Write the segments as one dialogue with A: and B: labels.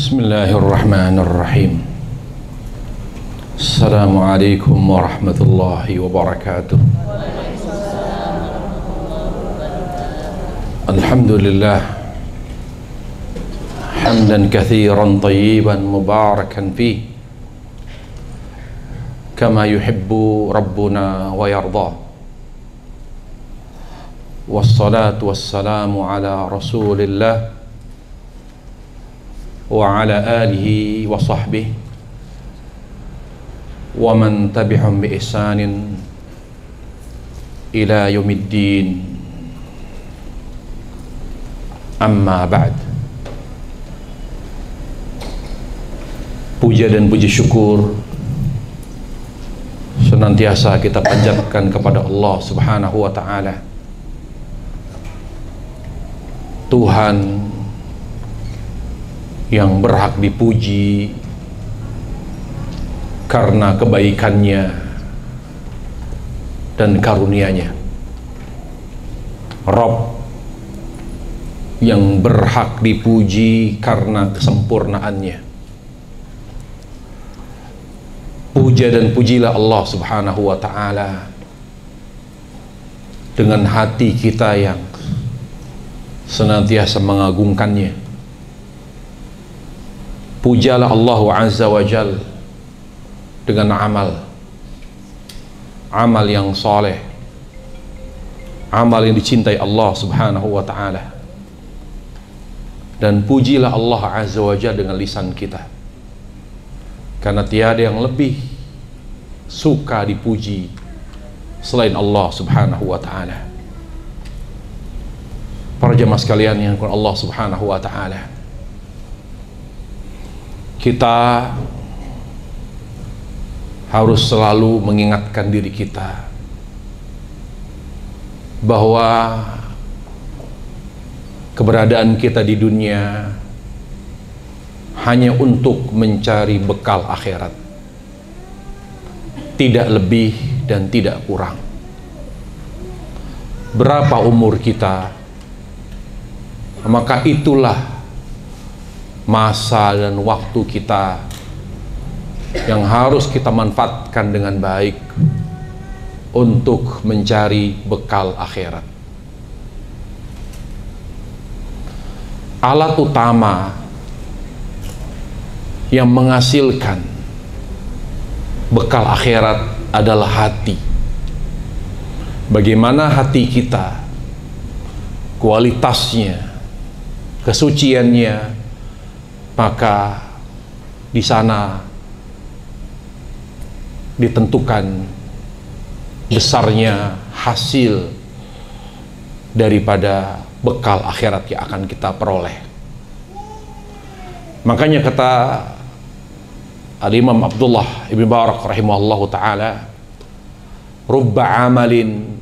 A: Bismillahirrahmanirrahim. Assalamualaikum warahmatullahi wabarakatuh. Alhamdulillah hamdan katsiran tayyiban mubarakan fih kama yuhibbu rabbuna wa yarda. Wassalatu wassalamu ala rasulillah wa ala alihi wa sahbihi wa man tabi'ahum bi ihsanin ila yaumiddin. Amma ba'd. Puja dan puji syukur senantiasa kita panjatkan kepada Allah Subhanahu wa ta'ala, Tuhan yang berhak dipuji karena kebaikannya dan karunia-Nya, Rabb yang berhak dipuji karena kesempurnaannya. Puja dan pujilah Allah Subhanahu wa ta'ala dengan hati kita yang senantiasa mengagungkannya. Pujalah Allah Azza wa Jal dengan amal yang soleh, amal yang dicintai Allah Subhanahu wa ta'ala. Dan pujilah Allah Azza wa Jal dengan lisan kita, karena tiada yang lebih suka dipuji selain Allah Subhanahu wa ta'ala. Para jemaah sekalian yang dimuliakan Allah Subhanahu wa ta'ala, kita harus selalu mengingatkan diri kita bahwa keberadaan kita di dunia hanya untuk mencari bekal akhirat, tidak lebih dan tidak kurang. Berapa umur kita, maka itulah masa dan waktu kita yang harus kita manfaatkan dengan baik untuk mencari bekal akhirat. Alat utama yang menghasilkan bekal akhirat adalah hati. Bagaimana hati kita, kualitasnya, kesuciannya, maka di sana ditentukan besarnya hasil daripada bekal akhirat yang akan kita peroleh. Makanya kata Al-Imam Abdullah Ibn Barak rahimahullahu ta'ala, rubba amalin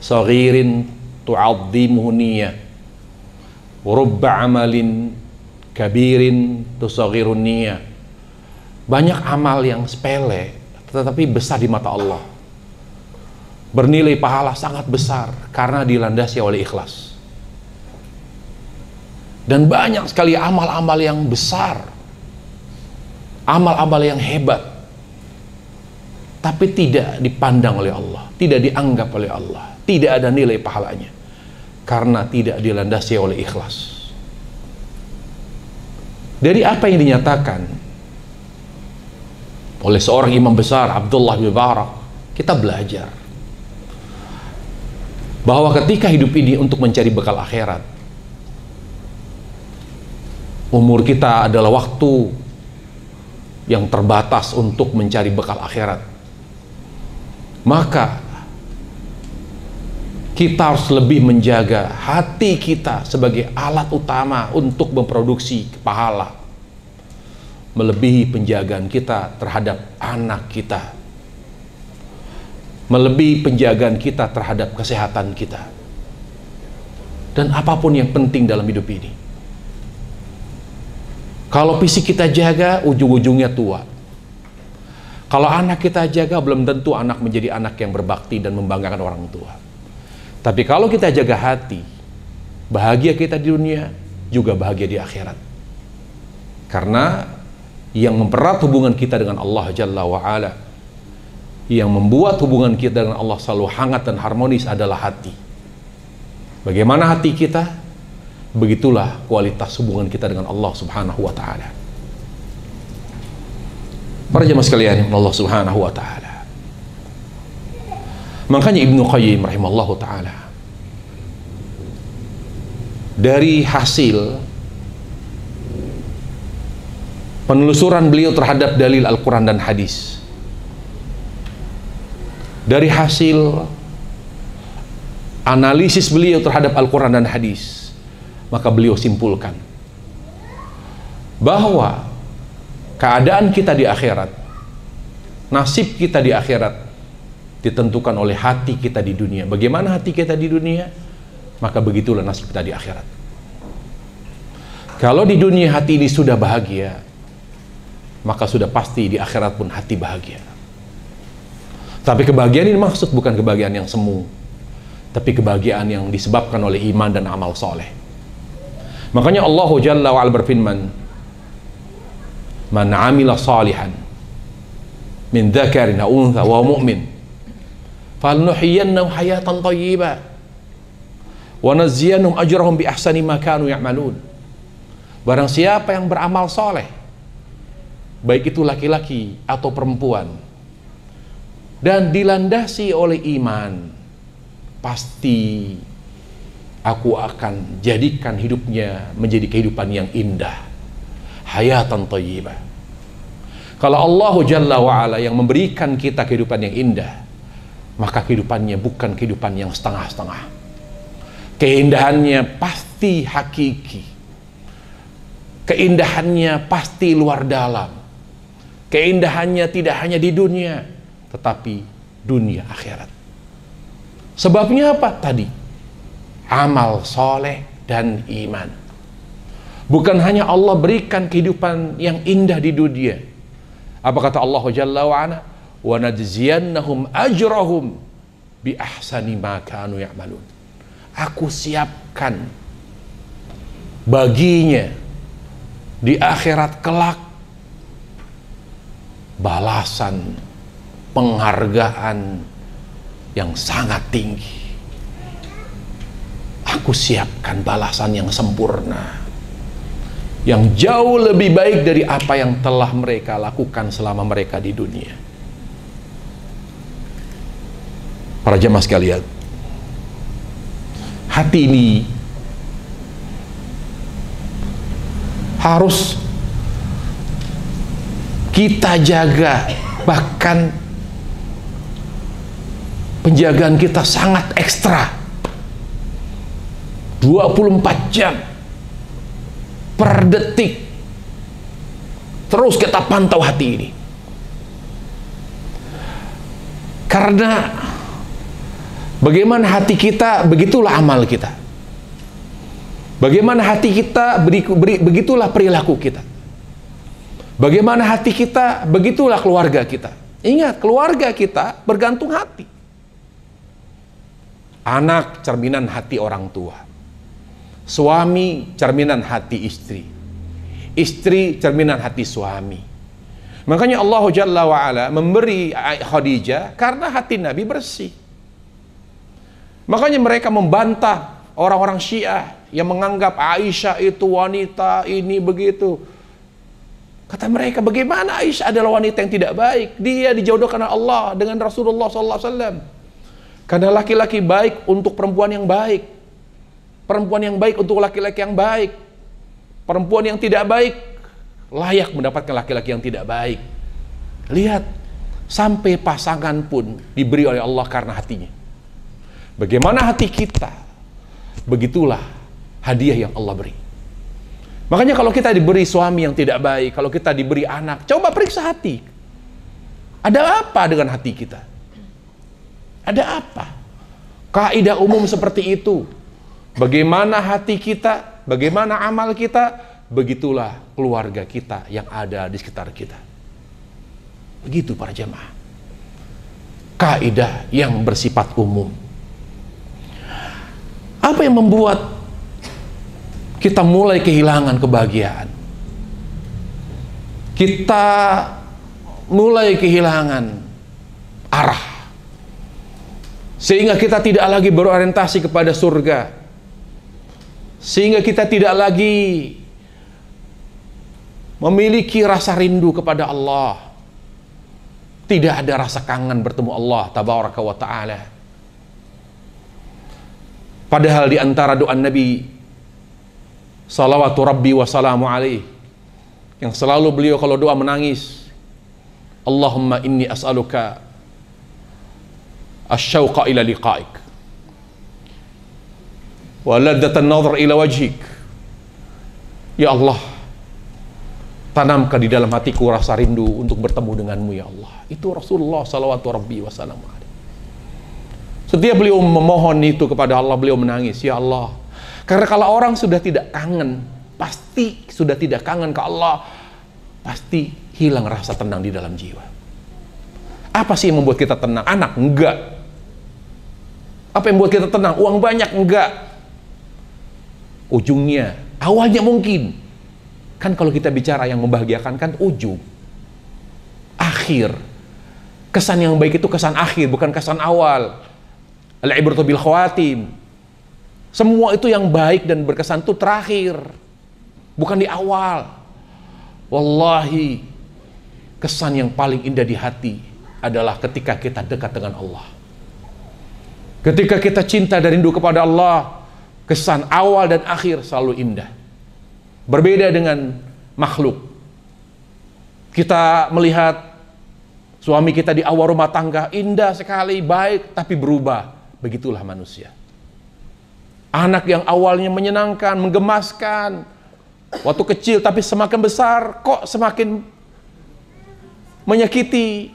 A: saghirin tu'adhimuhu niyah wa rubba amalin kabirin tusaghirun niyah. Banyak amal yang sepele tetapi besar di mata Allah, bernilai pahala sangat besar karena dilandasi oleh ikhlas. Dan banyak sekali amal-amal yang besar, amal-amal yang hebat, tapi tidak dipandang oleh Allah, tidak dianggap oleh Allah, tidak ada nilai pahalanya karena tidak dilandasi oleh ikhlas. Dari apa yang dinyatakan oleh seorang imam besar, Abdullah bin Barak, kita belajar bahwa ketika hidup ini untuk mencari bekal akhirat, umur kita adalah waktu yang terbatas untuk mencari bekal akhirat. Maka kita harus lebih menjaga hati kita sebagai alat utama untuk memproduksi pahala, melebihi penjagaan kita terhadap anak kita, melebihi penjagaan kita terhadap kesehatan kita, dan apapun yang penting dalam hidup ini. Kalau fisik kita jaga, ujung-ujungnya tua. Kalau anak kita jaga, belum tentu anak menjadi anak yang berbakti dan membanggakan orang tua. Tapi kalau kita jaga hati, bahagia kita di dunia, juga bahagia di akhirat. Karena yang mempererat hubungan kita dengan Allah Jalla wa'ala, yang membuat hubungan kita dengan Allah selalu hangat dan harmonis adalah hati. Bagaimana hati kita, begitulah kualitas hubungan kita dengan Allah Subhanahu wa ta'ala. Para jemaah sekalian, Allah Subhanahu wa ta'ala. Makanya Ibnu Qayyim rahimahullahu ta'ala, dari hasil penelusuran beliau terhadap dalil Al-Quran dan hadis, dari hasil analisis beliau terhadap Al-Quran dan hadis, maka beliau simpulkan bahwa keadaan kita di akhirat, nasib kita di akhirat ditentukan oleh hati kita di dunia. Bagaimana hati kita di dunia, maka begitulah nasib kita di akhirat. Kalau di dunia hati ini sudah bahagia, maka sudah pasti di akhirat pun hati bahagia. Tapi kebahagiaan ini maksud bukan kebahagiaan yang semu, tapi kebahagiaan yang disebabkan oleh iman dan amal soleh. Makanya Allah Jalla wa'ala berfirman, man amila salihan min dzakarin aw untha wa mu'min falnuhyiyannahu hayatan thayyibah wa najziyannahum ajrahum bi ahsani ma kanu ya'malun. Barang siapa yang beramal soleh, baik itu laki-laki atau perempuan, dan dilandasi oleh iman, pasti aku akan jadikan hidupnya menjadi kehidupan yang indah, hayatan thayyibah. Kalau Allah Jalla wa'ala yang memberikan kita kehidupan yang indah, maka kehidupannya bukan kehidupan yang setengah-setengah. Keindahannya pasti hakiki, keindahannya pasti luar dalam, keindahannya tidak hanya di dunia, tetapi dunia akhirat. Sebabnya apa? Tadi, amal soleh dan iman. Bukan hanya Allah berikan kehidupan yang indah di dunia. Apa kata Allah Jalla wa'ala? Wa najziyannahum ajrahum bi ahsani ma kanu ya'malun. Aku siapkan baginya di akhirat kelak balasan, penghargaan yang sangat tinggi. Aku siapkan balasan yang sempurna, yang jauh lebih baik dari apa yang telah mereka lakukan selama mereka di dunia. Para jemaah sekalian, hati ini harus kita jaga, bahkan penjagaan kita sangat ekstra, 24 jam per detik terus kita pantau hati ini. Karena bagaimana hati kita, begitulah amal kita. Bagaimana hati kita, begitulah perilaku kita. Bagaimana hati kita, begitulah keluarga kita. Ingat, keluarga kita bergantung hati. Anak cerminan hati orang tua, suami cerminan hati istri, istri cerminan hati suami. Makanya Allah Jalla wa'ala memberi Khadijah karena hati Nabi bersih. Makanya mereka membantah orang-orang Syiah yang menganggap Aisyah itu wanita ini begitu. Kata mereka, bagaimana Aisyah adalah wanita yang tidak baik? Dia dijodohkan oleh Allah dengan Rasulullah SAW. Karena laki-laki baik untuk perempuan yang baik, perempuan yang baik untuk laki-laki yang baik, perempuan yang tidak baik layak mendapatkan laki-laki yang tidak baik. Lihat, sampai pasangan pun diberi oleh Allah karena hatinya. Bagaimana hati kita, begitulah hadiah yang Allah beri. Makanya kalau kita diberi suami yang tidak baik, kalau kita diberi anak, coba periksa hati. Ada apa dengan hati kita? Ada apa? Kaidah umum seperti itu. Bagaimana hati kita, bagaimana amal kita, begitulah keluarga kita yang ada di sekitar kita. Begitu para jemaah. Kaidah yang bersifat umum. Apa yang membuat kita mulai kehilangan kebahagiaan? kita mulai kehilangan arah, sehingga kita tidak lagi berorientasi kepada surga, sehingga kita tidak lagi memiliki rasa rindu kepada Allah, tidak ada rasa kangen bertemu Allah tabaraka wa ta'ala. Padahal di antara doa Nabi salawatu rabbi wa salamu alaih, yang selalu beliau kalau doa menangis, Allahumma inni as'aluka asyauqa ila liqa'ik wa laddatan nazar ila wajhik. Ya Allah, tanamkan di dalam hatiku rasa rindu untuk bertemu denganmu ya Allah. Itu Rasulullah salawatu rabbi wa salamu alaih. Setiap beliau memohon itu kepada Allah, beliau menangis, ya Allah. Karena kalau orang sudah tidak kangen, pasti sudah tidak kangen ke Allah, pasti hilang rasa tenang di dalam jiwa. Apa sih yang membuat kita tenang? Anak? Enggak. Apa yang membuat kita tenang? Uang banyak? Enggak. Ujungnya, awalnya mungkin. Kan kalau kita bicara yang membahagiakan kan ujung. Akhir. Kesan yang baik itu kesan akhir, bukan kesan awal. Al-ibratu bil khawatim. Semua itu yang baik dan berkesan itu terakhir, bukan di awal. Wallahi, kesan yang paling indah di hati adalah ketika kita dekat dengan Allah. Ketika kita cinta dan rindu kepada Allah, kesan awal dan akhir selalu indah. Berbeda dengan makhluk. Kita melihat suami kita di awal rumah tangga, indah sekali, baik, tapi berubah. Begitulah manusia. Anak yang awalnya menyenangkan, menggemaskan, waktu kecil, tapi semakin besar, kok semakin menyakiti,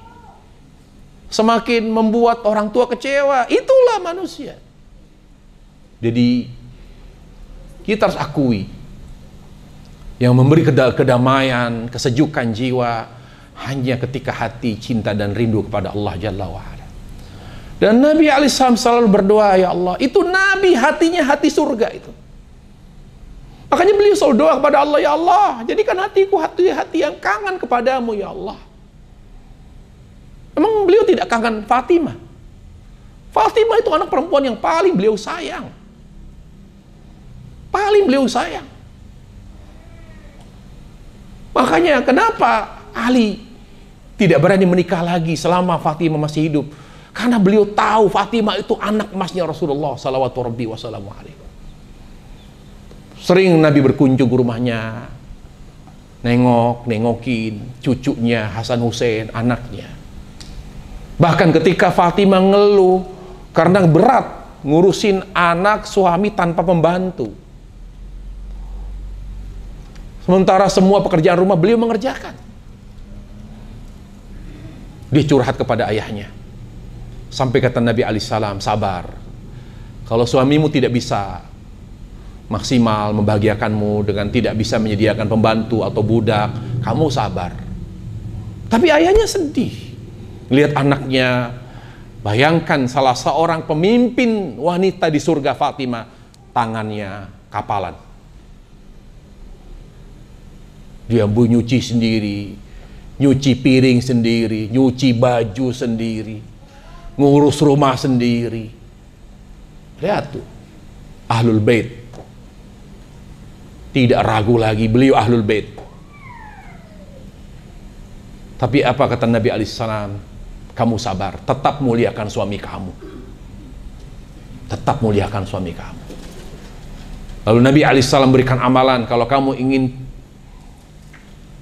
A: semakin membuat orang tua kecewa. Itulah manusia. Jadi, kita harus akui, yang memberi kedamaian, kesejukan jiwa, hanya ketika hati cinta dan rindu kepada Allah Jalla wa'ala. Dan Nabi alaihissalam selalu berdoa, ya Allah, itu Nabi hatinya hati surga itu. Makanya beliau selalu doa kepada Allah, ya Allah, jadikan hatiku hati yang kangen kepadamu, ya Allah. Emang beliau tidak kangen Fatimah? Fatimah itu anak perempuan yang paling beliau sayang. Paling beliau sayang. Makanya kenapa Ali tidak berani menikah lagi selama Fatimah masih hidup? Karena beliau tahu Fatimah itu anak emasnya Rasulullah salawatu rabbi wassalamu alaihi. Sering Nabi berkunjung ke rumahnya, nengokin cucunya Hasan Hussein, anaknya. Bahkan ketika Fatimah ngeluh karena berat ngurusin anak suami tanpa pembantu, sementara semua pekerjaan rumah beliau mengerjakan, dia curhat kepada ayahnya. Sampai kata Nabi alaihissalam, sabar. Kalau suamimu tidak bisa maksimal membahagiakanmu dengan tidak bisa menyediakan pembantu atau budak, kamu sabar. Tapi ayahnya sedih lihat anaknya. Bayangkan salah seorang pemimpin wanita di surga, Fatimah, tangannya kapalan. Dia nyuci sendiri, nyuci piring sendiri, nyuci baju sendiri, ngurus rumah sendiri. Lihat tuh, Ahlul Bait. Tidak ragu lagi, beliau Ahlul Bait. Tapi apa kata Nabi alaihissalam? Kamu sabar, tetap muliakan suami kamu. Tetap muliakan suami kamu. Lalu Nabi alaihissalam berikan amalan, kalau kamu ingin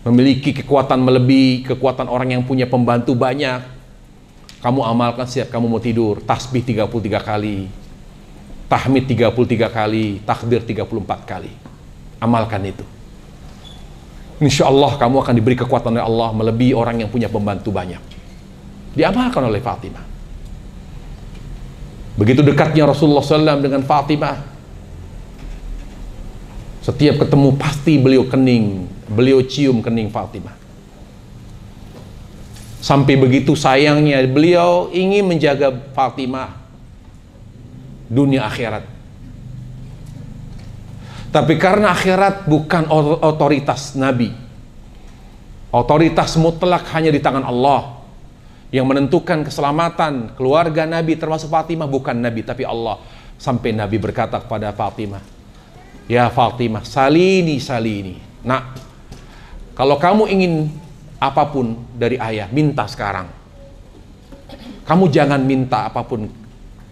A: memiliki kekuatan melebihi kekuatan orang yang punya pembantu banyak, kamu amalkan setiap kamu mau tidur, tasbih 33 kali, tahmid 33 kali, takbir 34 kali. Amalkan itu. Insya Allah kamu akan diberi kekuatan oleh Allah melebihi orang yang punya pembantu banyak. Diamalkan oleh Fatimah. Begitu dekatnya Rasulullah SAW dengan Fatimah. Setiap ketemu pasti beliau cium kening Fatimah. Sampai begitu sayangnya beliau ingin menjaga Fatimah dunia akhirat. Tapi karena akhirat bukan otoritas Nabi, Otoritas mutlak hanya di tangan Allah. Yang menentukan keselamatan keluarga Nabi termasuk Fatimah bukan Nabi tapi Allah. Sampai Nabi berkata kepada Fatimah, "Ya Fatimah, salini salini." Nah, kalau kamu ingin apapun dari ayah, minta sekarang. Kamu jangan minta apapun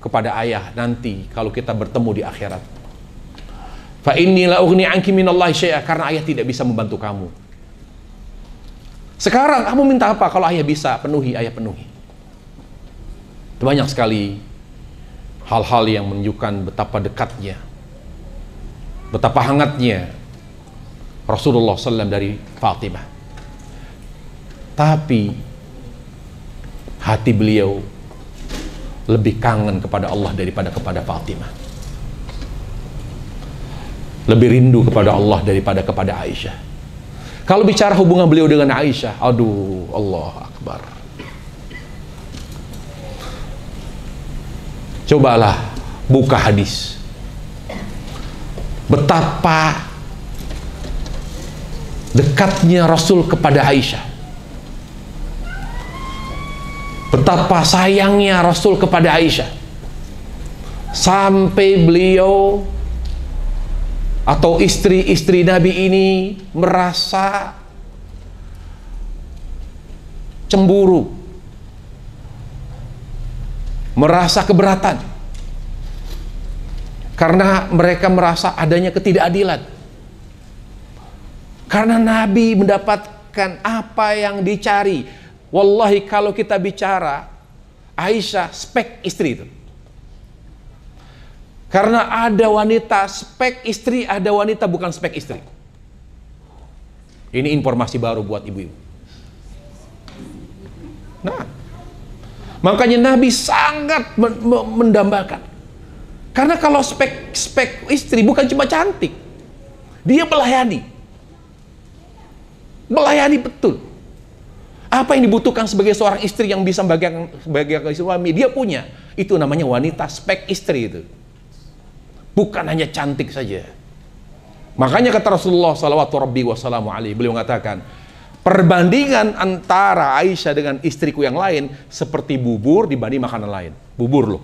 A: kepada ayah nanti kalau kita bertemu di akhirat. Fa inni la ughni anki minallahi syai'a, karena ayah tidak bisa membantu kamu. Sekarang kamu minta apa? Kalau ayah bisa penuhi, ayah penuhi. Banyak sekali hal-hal yang menunjukkan betapa dekatnya, betapa hangatnya Rasulullah SAW dari Fatimah. Tapi hati beliau lebih kangen kepada Allah daripada kepada Fatimah. Lebih rindu kepada Allah daripada kepada Aisyah. Kalau bicara hubungan beliau dengan Aisyah, aduh, Allah Akbar. Cobalah buka hadis. Betapa dekatnya Rasul kepada Aisyah. Betapa sayangnya Rasul kepada Aisyah. Sampai beliau atau istri-istri Nabi ini merasa cemburu, merasa keberatan karena mereka merasa adanya ketidakadilan, karena Nabi mendapatkan apa yang dicari. Wallahi kalau kita bicara Aisyah spek istri itu. Karena ada wanita spek istri, ada wanita bukan spek istri. Ini informasi baru buat ibu-ibu. Nah, makanya Nabi sangat mendambakan. Karena kalau spek istri bukan cuma cantik, dia melayani. Melayani betul. Apa yang dibutuhkan sebagai seorang istri yang bisa membahagiakan suami, dia punya. Itu namanya wanita spek istri itu. Bukan hanya cantik saja. Makanya kata Rasulullah SAW, beliau mengatakan, perbandingan antara Aisyah dengan istriku yang lain seperti bubur dibanding makanan lain. Bubur loh,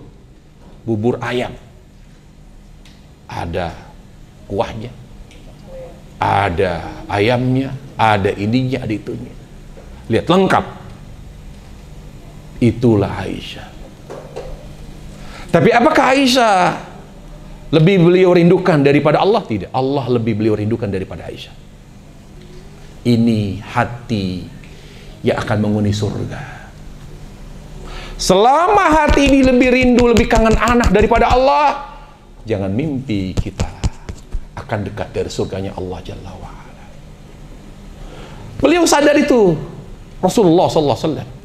A: bubur ayam. Ada kuahnya, ada ayamnya, ada ininya, ada itunya. Lihat, lengkap. Itulah Aisyah. Tapi apakah Aisyah lebih beliau rindukan daripada Allah? Tidak. Allah lebih beliau rindukan daripada Aisyah. Ini hati yang akan menghuni surga. Selama hati ini lebih rindu, lebih kangen anak daripada Allah, jangan mimpi kita akan dekat dari surganya Allah Jalla wa'ala. Beliau sadar itu, Rasulullah SAW.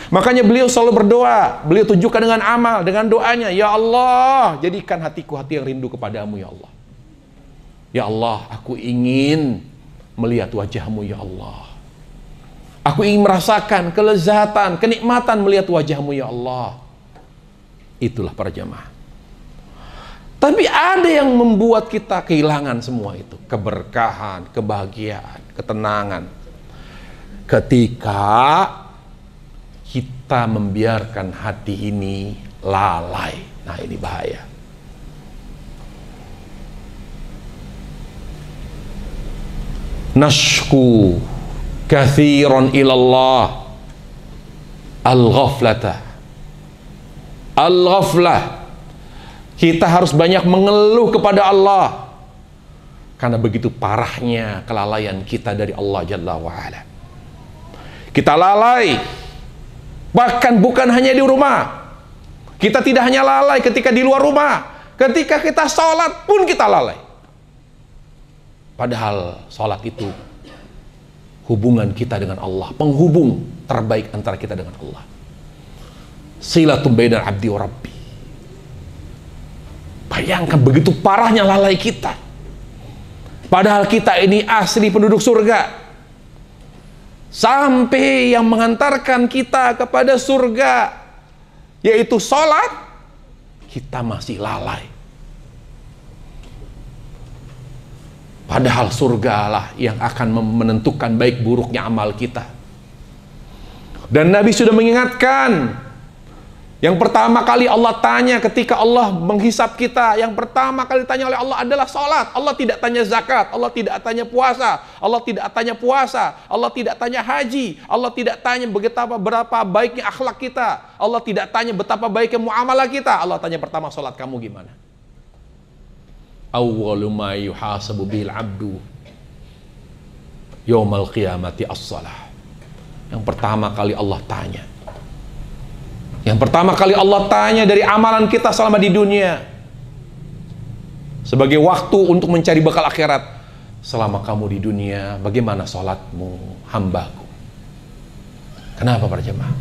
A: Makanya beliau selalu berdoa, beliau tunjukkan dengan amal, dengan doanya, ya Allah, jadikan hatiku hati yang rindu kepadamu ya Allah. Ya Allah, aku ingin melihat wajahmu ya Allah. Aku ingin merasakan kelezatan, kenikmatan melihat wajahmu ya Allah. Itulah para jamaah. Tapi ada yang membuat kita kehilangan semua itu. Keberkahan, kebahagiaan, ketenangan. Ketika kita membiarkan hati ini lalai. Nah, ini bahaya. Nashku kathiran ilallah al-ghaflata. Al-ghaflah. Kita harus banyak mengeluh kepada Allah. Karena begitu parahnya kelalaian kita dari Allah Jalla wa'ala. Kita lalai. Bahkan bukan hanya di rumah. Kita tidak hanya lalai ketika di luar rumah. Ketika kita sholat pun kita lalai. Padahal sholat itu hubungan kita dengan Allah. Penghubung terbaik antara kita dengan Allah. Silatum bainal abdi wa rabbi. Bayangkan begitu parahnya lalai kita. Padahal kita ini asli penduduk surga. Sampai yang mengantarkan kita kepada surga, yaitu sholat, kita masih lalai. Padahal surgalah yang akan menentukan baik buruknya amal kita. Dan Nabi sudah mengingatkan, yang pertama kali Allah tanya ketika Allah menghisap kita, yang pertama kali ditanya oleh Allah adalah salat. Allah tidak tanya zakat, Allah tidak tanya puasa, Allah tidak tanya puasa, Allah tidak tanya haji, Allah tidak tanya berapa baiknya akhlak kita, Allah tidak tanya betapa baiknya muamalah kita. Allah tanya pertama, salat kamu gimana? Awwalu ma yuhasabu bil abdu yaumal qiyamati as-salah. Yang pertama kali Allah tanya, yang pertama kali Allah tanya dari amalan kita selama di dunia, sebagai waktu untuk mencari bekal akhirat. Selama kamu di dunia, bagaimana sholatmu, hambaku? Kenapa para jemaah?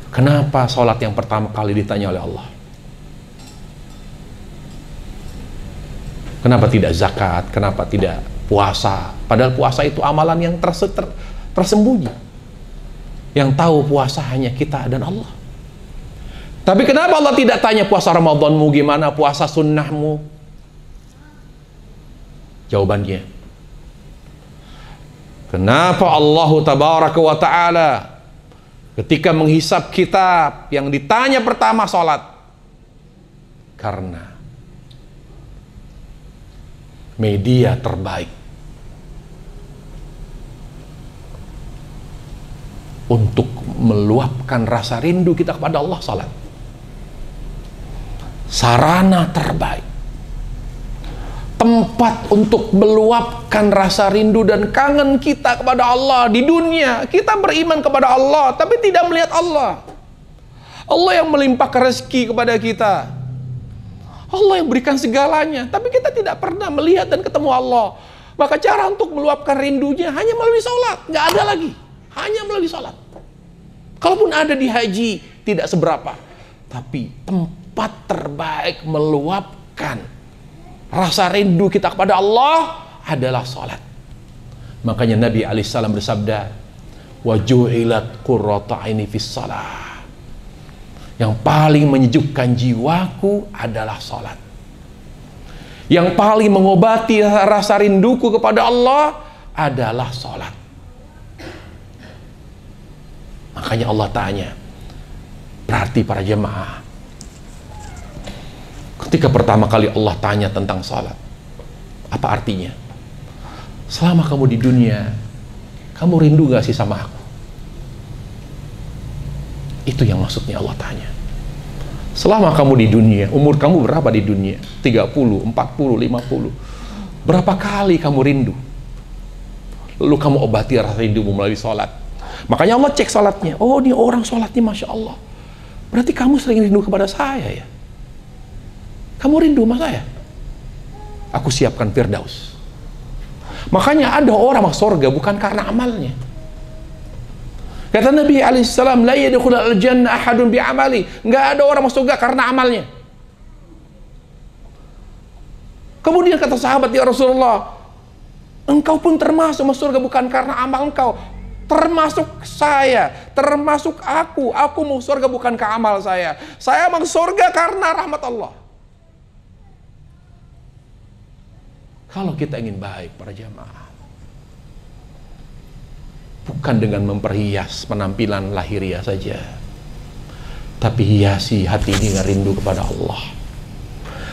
A: Kenapa sholat yang pertama kali ditanya oleh Allah? Kenapa tidak zakat? Kenapa tidak puasa? Padahal puasa itu amalan yang tersembunyi. Yang tahu puasa hanya kita dan Allah. Tapi kenapa Allah tidak tanya puasa Ramadanmu gimana, puasa sunnahmu? Jawabannya, kenapa Allah tabaraka wa ta'ala ketika menghisap kitab yang ditanya pertama salat? Karena media terbaik untuk meluapkan rasa rindu kita kepada Allah, salat. Sarana terbaik, tempat untuk meluapkan rasa rindu dan kangen kita kepada Allah. Di dunia kita beriman kepada Allah tapi tidak melihat Allah. Allah yang melimpahkan rezeki kepada kita, Allah yang berikan segalanya, tapi kita tidak pernah melihat dan ketemu Allah. Maka cara untuk meluapkan rindunya hanya melalui sholat. Nggak ada lagi, hanya melalui sholat. Kalaupun ada di haji tidak seberapa, tapi tempat terbaik meluapkan rasa rindu kita kepada Allah adalah sholat. Makanya Nabi alaihissalam bersabda, wa ju'ilat qurratu aini fis shalah. Yang paling menyejukkan jiwaku adalah sholat. Yang paling mengobati rasa rinduku kepada Allah adalah sholat. Makanya Allah tanya, berarti para jemaah, ketika pertama kali Allah tanya tentang salat, apa artinya? Selama kamu di dunia, kamu rindu gak sih sama aku? Itu yang maksudnya Allah tanya. Selama kamu di dunia, umur kamu berapa di dunia? 30, 40, 50. Berapa kali kamu rindu? Lalu kamu obati rasa rindumu melalui salat. Makanya Allah cek salatnya. Oh, ini orang salatnya Masya Allah. Berarti kamu sering rindu kepada saya ya? Kamu rindu sama saya? Aku siapkan Firdaus. Makanya ada orang masuk surga bukan karena amalnya. Kata Nabi alaihissalam, la yadkhulul jannah ahadun bi amali. Enggak ada orang masuk surga karena amalnya. Kemudian kata sahabat, ya Rasulullah, engkau pun termasuk masuk surga bukan karena amal engkau. Termasuk saya, termasuk aku. Aku mau surga bukan karena amal saya. Saya mau surga karena rahmat Allah. Kalau kita ingin baik para jamaah, bukan dengan memperhias penampilan lahiriah saja, tapi hiasi hati ini dengan rindu kepada Allah.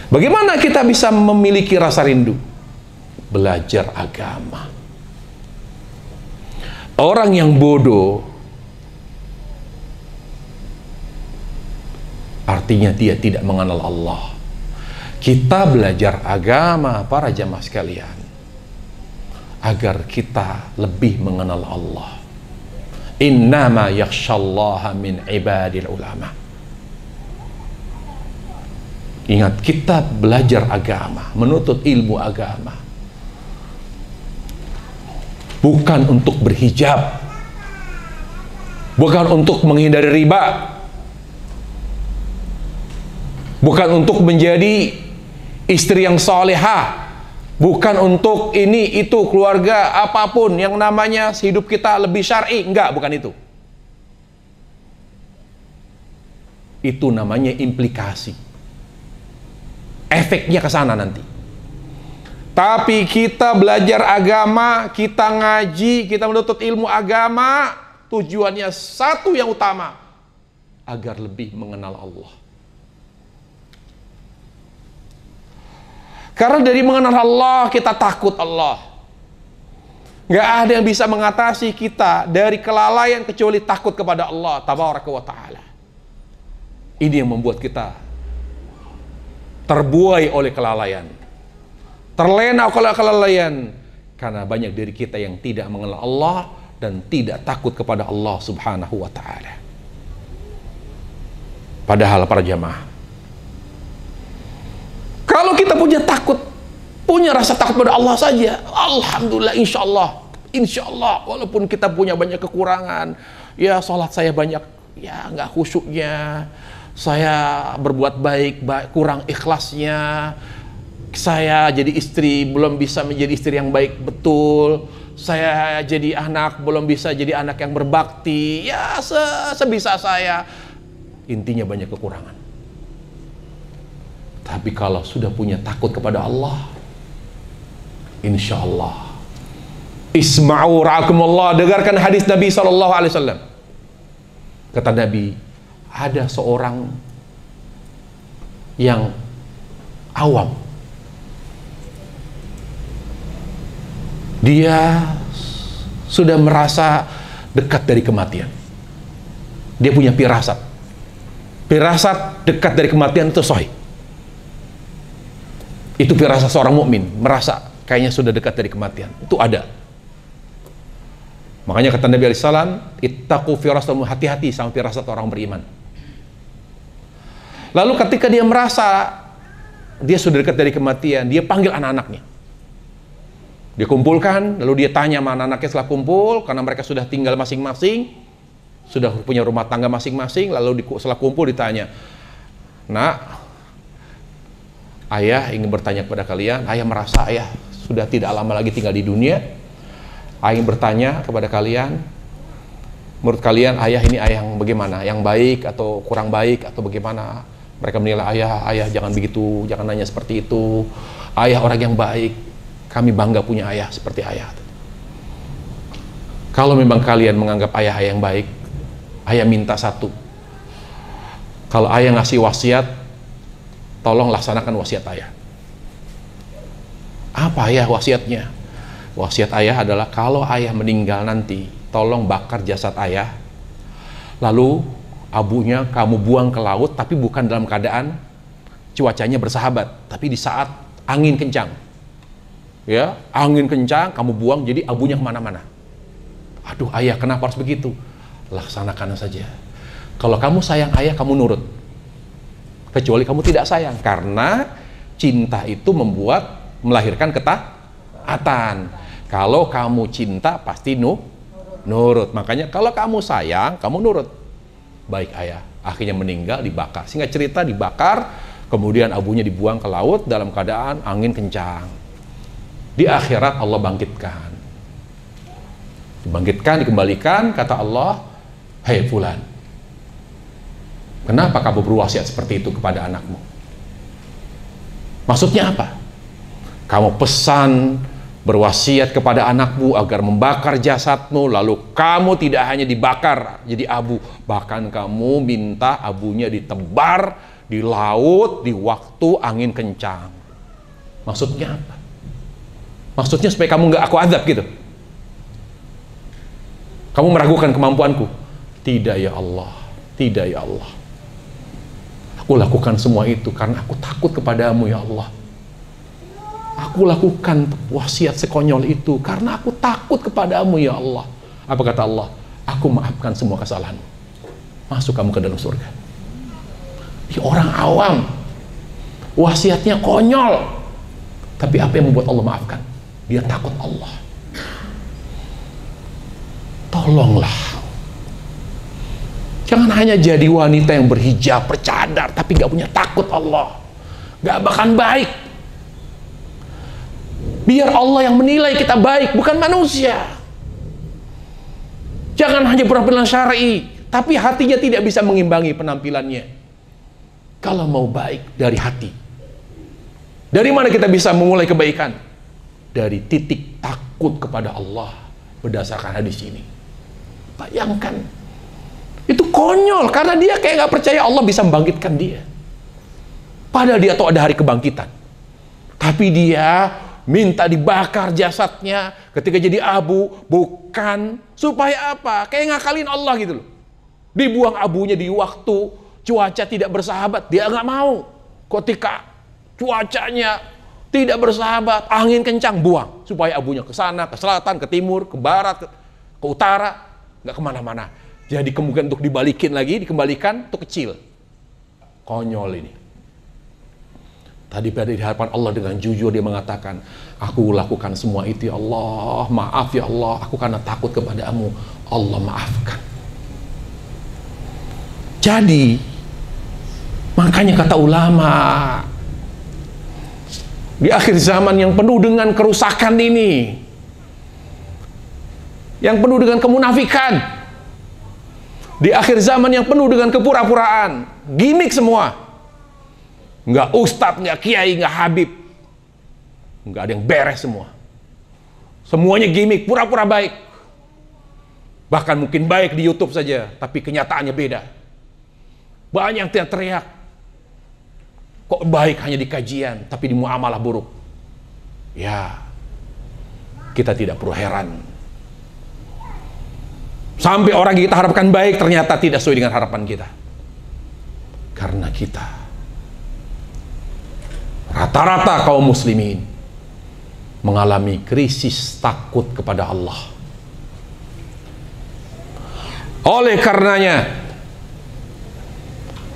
A: Bagaimana kita bisa memiliki rasa rindu? Belajar agama. Orang yang bodoh artinya dia tidak mengenal Allah. Kita belajar agama para jamaah sekalian agar kita lebih mengenal Allah. Innama yakhshallaha min ibadil ulama. Ingat, kita belajar agama, menuntut ilmu agama, bukan untuk berhijab, bukan untuk menghindari riba, bukan untuk menjadi istri yang salehah, bukan untuk ini itu keluarga apapun yang namanya hidup kita lebih syar'i. Enggak, bukan itu. Itu namanya implikasi. Efeknya ke sana nanti. Tapi kita belajar agama, kita ngaji, kita menuntut ilmu agama, tujuannya satu yang utama, agar lebih mengenal Allah. Karena dari mengenal Allah, kita takut Allah. Gak ada yang bisa mengatasi kita dari kelalaian kecuali takut kepada Allah Tabaraka wa Ta'ala. Ini yang membuat kita terbuai oleh kelalaian, terlena oleh kelalaian, karena banyak dari kita yang tidak mengenal Allah dan tidak takut kepada Allah Subhanahu wa Ta'ala. Padahal para jamaah, kalau kita punya takut, punya rasa takut pada Allah saja, alhamdulillah, insya Allah, walaupun kita punya banyak kekurangan, ya sholat saya banyak, ya nggak khusyuknya, saya berbuat baik, kurang ikhlasnya, saya jadi istri belum bisa menjadi istri yang baik betul, saya jadi anak belum bisa jadi anak yang berbakti, ya sebisa saya, intinya banyak kekurangan. Tapi kalau sudah punya takut kepada Allah, insya Allah, isma'u ra'akumullah, dengarkan hadis Nabi SAW. Kata Nabi, ada seorang yang awam, dia sudah merasa dekat dari kematian. Dia punya firasat dekat dari kematian, itu sahih. Itu firasat seorang mukmin, merasa kayaknya sudah dekat dari kematian. Itu ada. Makanya kata Nabi SAW, ittaqu firasatamu, hati-hati sama firasat orang beriman. Lalu ketika dia merasa dia sudah dekat dari kematian, dia panggil anak-anaknya. Dia kumpulkan, lalu dia tanya sama anak-anaknya setelah kumpul, karena mereka sudah tinggal masing-masing, sudah punya rumah tangga masing-masing, lalu setelah kumpul ditanya, "Nak, ayah ingin bertanya kepada kalian, ayah merasa ayah sudah tidak lama lagi tinggal di dunia. Ayah ingin bertanya kepada kalian, menurut kalian ayah ini ayah yang bagaimana? Yang baik atau kurang baik atau bagaimana?" Mereka menilai, ayah jangan begitu, jangan nanya seperti itu. Ayah orang yang baik, kami bangga punya ayah seperti ayah. Kalau memang kalian menganggap ayah yang baik, ayah minta satu. Kalau ayah ngasih wasiat, tolong laksanakan wasiat ayah. Apa ayah wasiatnya? Wasiat ayah adalah kalau ayah meninggal nanti, tolong bakar jasad ayah, lalu abunya kamu buang ke laut, tapi bukan dalam keadaan cuacanya bersahabat, tapi di saat angin kencang. Ya, angin kencang, kamu buang, jadi abunya kemana-mana. Aduh ayah, kenapa harus begitu? Laksanakan saja. Kalau kamu sayang ayah, kamu nurut. Kecuali kamu tidak sayang, karena cinta itu melahirkan ketaatan. Kalau kamu cinta, pasti nurut. Makanya kalau kamu sayang, kamu nurut. Baik ayah, akhirnya meninggal, dibakar. Singkat cerita, dibakar, kemudian abunya dibuang ke laut dalam keadaan angin kencang. Di akhirat Allah bangkitkan. Dibangkitkan, dikembalikan, kata Allah, "Hei fulan, kenapa kamu berwasiat seperti itu kepada anakmu?" Maksudnya apa? Kamu pesan berwasiat kepada anakmu agar membakar jasadmu, lalu kamu tidak hanya dibakar jadi abu, bahkan kamu minta abunya ditebar di laut di waktu angin kencang. Maksudnya apa? Maksudnya supaya kamu nggak aku azab gitu? Kamu meragukan kemampuanku? Tidak ya Allah, tidak ya Allah. Aku lakukan semua itu karena aku takut kepadamu ya Allah. Aku lakukan wasiat sekonyol itu karena aku takut kepadamu ya Allah. Apa kata Allah? Aku maafkan semua kesalahanmu. Masuk kamu ke dalam surga. Di orang awam, wasiatnya konyol, tapi apa yang membuat Allah maafkan? Dia takut Allah. Tolonglah, jangan hanya jadi wanita yang berhijab, bercadar, tapi gak punya takut Allah, gak bahkan baik. Biar Allah yang menilai kita baik, bukan manusia. Jangan hanya penampilan syar'i, tapi hatinya tidak bisa mengimbangi penampilannya. Kalau mau baik dari hati, dari mana kita bisa memulai kebaikan? Dari titik takut kepada Allah berdasarkan hadis ini. Bayangkan. Itu konyol, karena dia kayak nggak percaya Allah bisa membangkitkan dia. Padahal dia tahu ada hari kebangkitan. Tapi dia minta dibakar jasadnya ketika jadi abu, bukan supaya apa? Kayak ngakalin Allah gitu loh. Dibuang abunya di waktu cuaca tidak bersahabat, dia nggak mau. Ketika cuacanya tidak bersahabat, angin kencang, buang supaya abunya ke sana, ke selatan, ke timur, ke barat, ke utara, nggak kemana-mana. Jadi kemungkinan untuk dibalikin lagi, dikembalikan itu kecil. Konyol ini. Tadi pada di hadapan Allah dengan jujur dia mengatakan, aku lakukan semua itu ya Allah, maaf ya Allah, aku karena takut kepadamu, Allah maafkan. Jadi makanya kata ulama, di akhir zaman yang penuh dengan kerusakan ini, yang penuh dengan kemunafikan, di akhir zaman yang penuh dengan kepura-puraan, gimik semua, nggak ustadz, nggak kiai, nggak habib, nggak ada yang beres semua. Semuanya gimik, pura-pura baik. Bahkan mungkin baik di YouTube saja, tapi kenyataannya beda. Banyak yang teriak, kok baik hanya di kajian, tapi di muamalah buruk. Ya, kita tidak perlu heran. Sampai orang kita harapkan baik, ternyata tidak sesuai dengan harapan kita. Karena kita, rata-rata kaum muslimin, mengalami krisis takut kepada Allah. Oleh karenanya,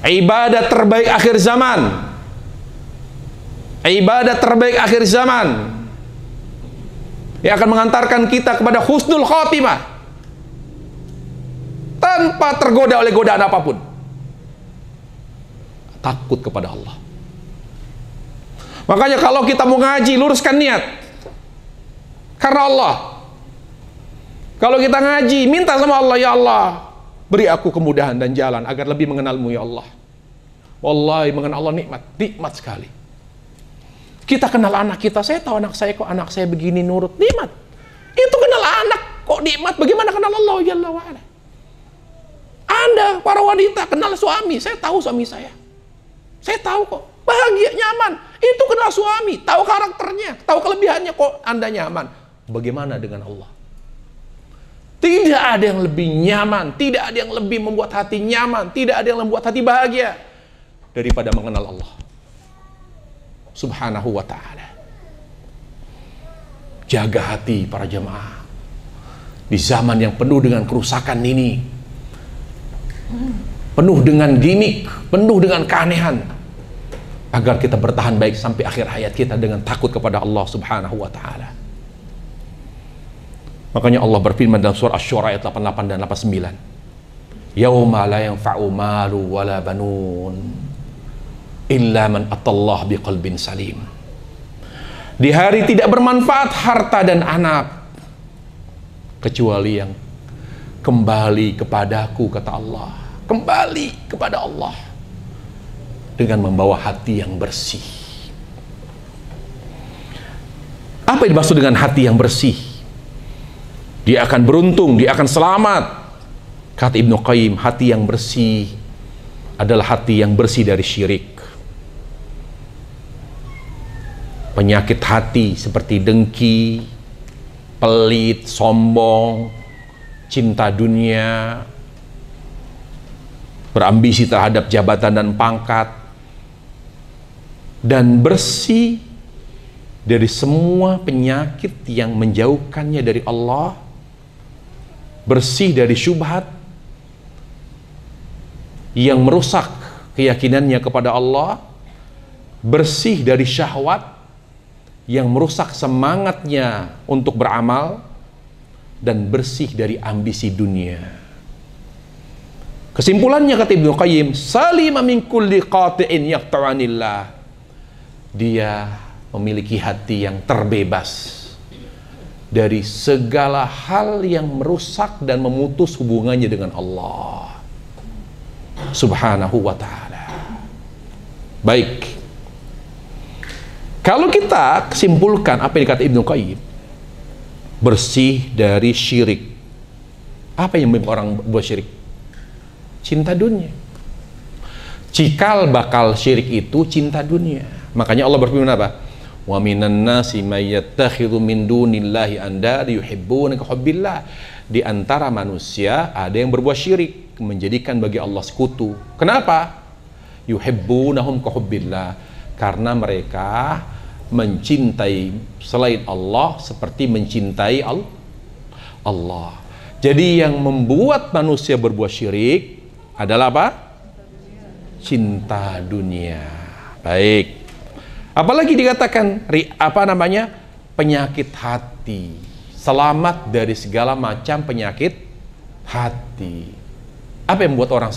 A: ibadah terbaik akhir zaman, ibadah terbaik akhir zaman yang akan mengantarkan kita kepada husnul khotimah tanpa tergoda oleh godaan apapun, takut kepada Allah. Makanya kalau kita mau ngaji, luruskan niat karena Allah. Kalau kita ngaji, minta sama Allah, ya Allah, beri aku kemudahan dan jalan agar lebih mengenalmu ya Allah. Wallahi mengenal Allah nikmat sekali. Kita kenal anak kita, saya tahu anak saya kok, anak saya begini nurut, nikmat. Itu kenal anak kok nikmat, bagaimana kenal Allah Jalla wa Ala? Anda para wanita kenal suami, saya tahu suami saya tahu kok, bahagia, nyaman. Itu kenal suami, tahu karakternya, tahu kelebihannya, kok Anda nyaman. Bagaimana dengan Allah? Tidak ada yang lebih nyaman, tidak ada yang lebih membuat hati nyaman, tidak ada yang membuat hati bahagia daripada mengenal Allah Subhanahu wa ta'ala. Jaga hati para jemaah di zaman yang penuh dengan kerusakan ini, penuh dengan gimik, penuh dengan keanehan, agar kita bertahan baik sampai akhir hayat kita dengan takut kepada Allah Subhanahu wa ta'ala. Makanya Allah berfirman dalam surah Asy-Syura ayat 88 dan 89, yauma la yanfa'u malu wala banun illa man atallah biqalbin salim. Di hari tidak bermanfaat harta dan anak kecuali yang kembali kepadaku, kata Allah, kembali kepada Allah dengan membawa hati yang bersih. Apa yang dimaksud dengan hati yang bersih? Dia akan beruntung, dia akan selamat. Kata Ibnu Qayyim, hati yang bersih adalah hati yang bersih dari syirik. Penyakit hati seperti dengki, pelit, sombong, cinta dunia, berambisi terhadap jabatan dan pangkat, dan bersih dari semua penyakit yang menjauhkannya dari Allah, bersih dari syubhat yang merusak keyakinannya kepada Allah, bersih dari syahwat yang merusak semangatnya untuk beramal, dan bersih dari ambisi dunia. Kesimpulannya kata Ibnu Qayyim, salima min kulli qati'in yaqta'anillah. Dia memiliki hati yang terbebas dari segala hal yang merusak dan memutus hubungannya dengan Allah Subhanahu wa ta'ala. Baik, kalau kita kesimpulkan apa yang dikata Ibnu Qayyim, bersih dari syirik, Apa yang membuat orang buat syirik? Cinta dunia. Cikal bakal syirik itu cinta dunia. Makanya Allah berfirman apa? Wa minan nasi may yattakhidhu min dunillahi andada yuhibbuna ka hubbillah. Di antara manusia ada yang berbuat syirik, menjadikan bagi Allah sekutu. Kenapa? Yuhibbunahum ka hubbillah. Karena mereka mencintai selain Allah seperti mencintai Allah. Jadi yang membuat manusia berbuat syirik adalah apa? Cinta dunia. Baik. Apalagi dikatakan penyakit hati. Selamat dari segala macam penyakit hati. Apa yang membuat orang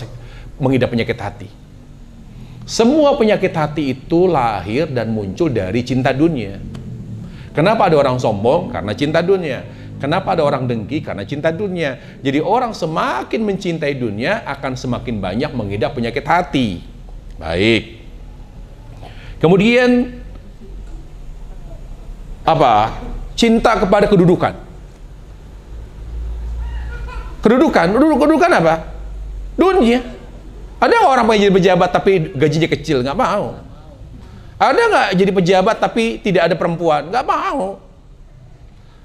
A: mengidap penyakit hati? Semua penyakit hati itu lahir dan muncul dari cinta dunia. Kenapa ada orang sombong? Karena cinta dunia. Kenapa ada orang dengki? Karena cinta dunia. Jadi orang semakin mencintai dunia akan semakin banyak mengidap penyakit hati. Baik. Kemudian apa? Cinta kepada kedudukan. Kedudukan apa? Dunia. Ada orang pengen jadi pejabat tapi gajinya kecil, nggak mau. Ada nggak jadi pejabat tapi tidak ada perempuan, nggak mau.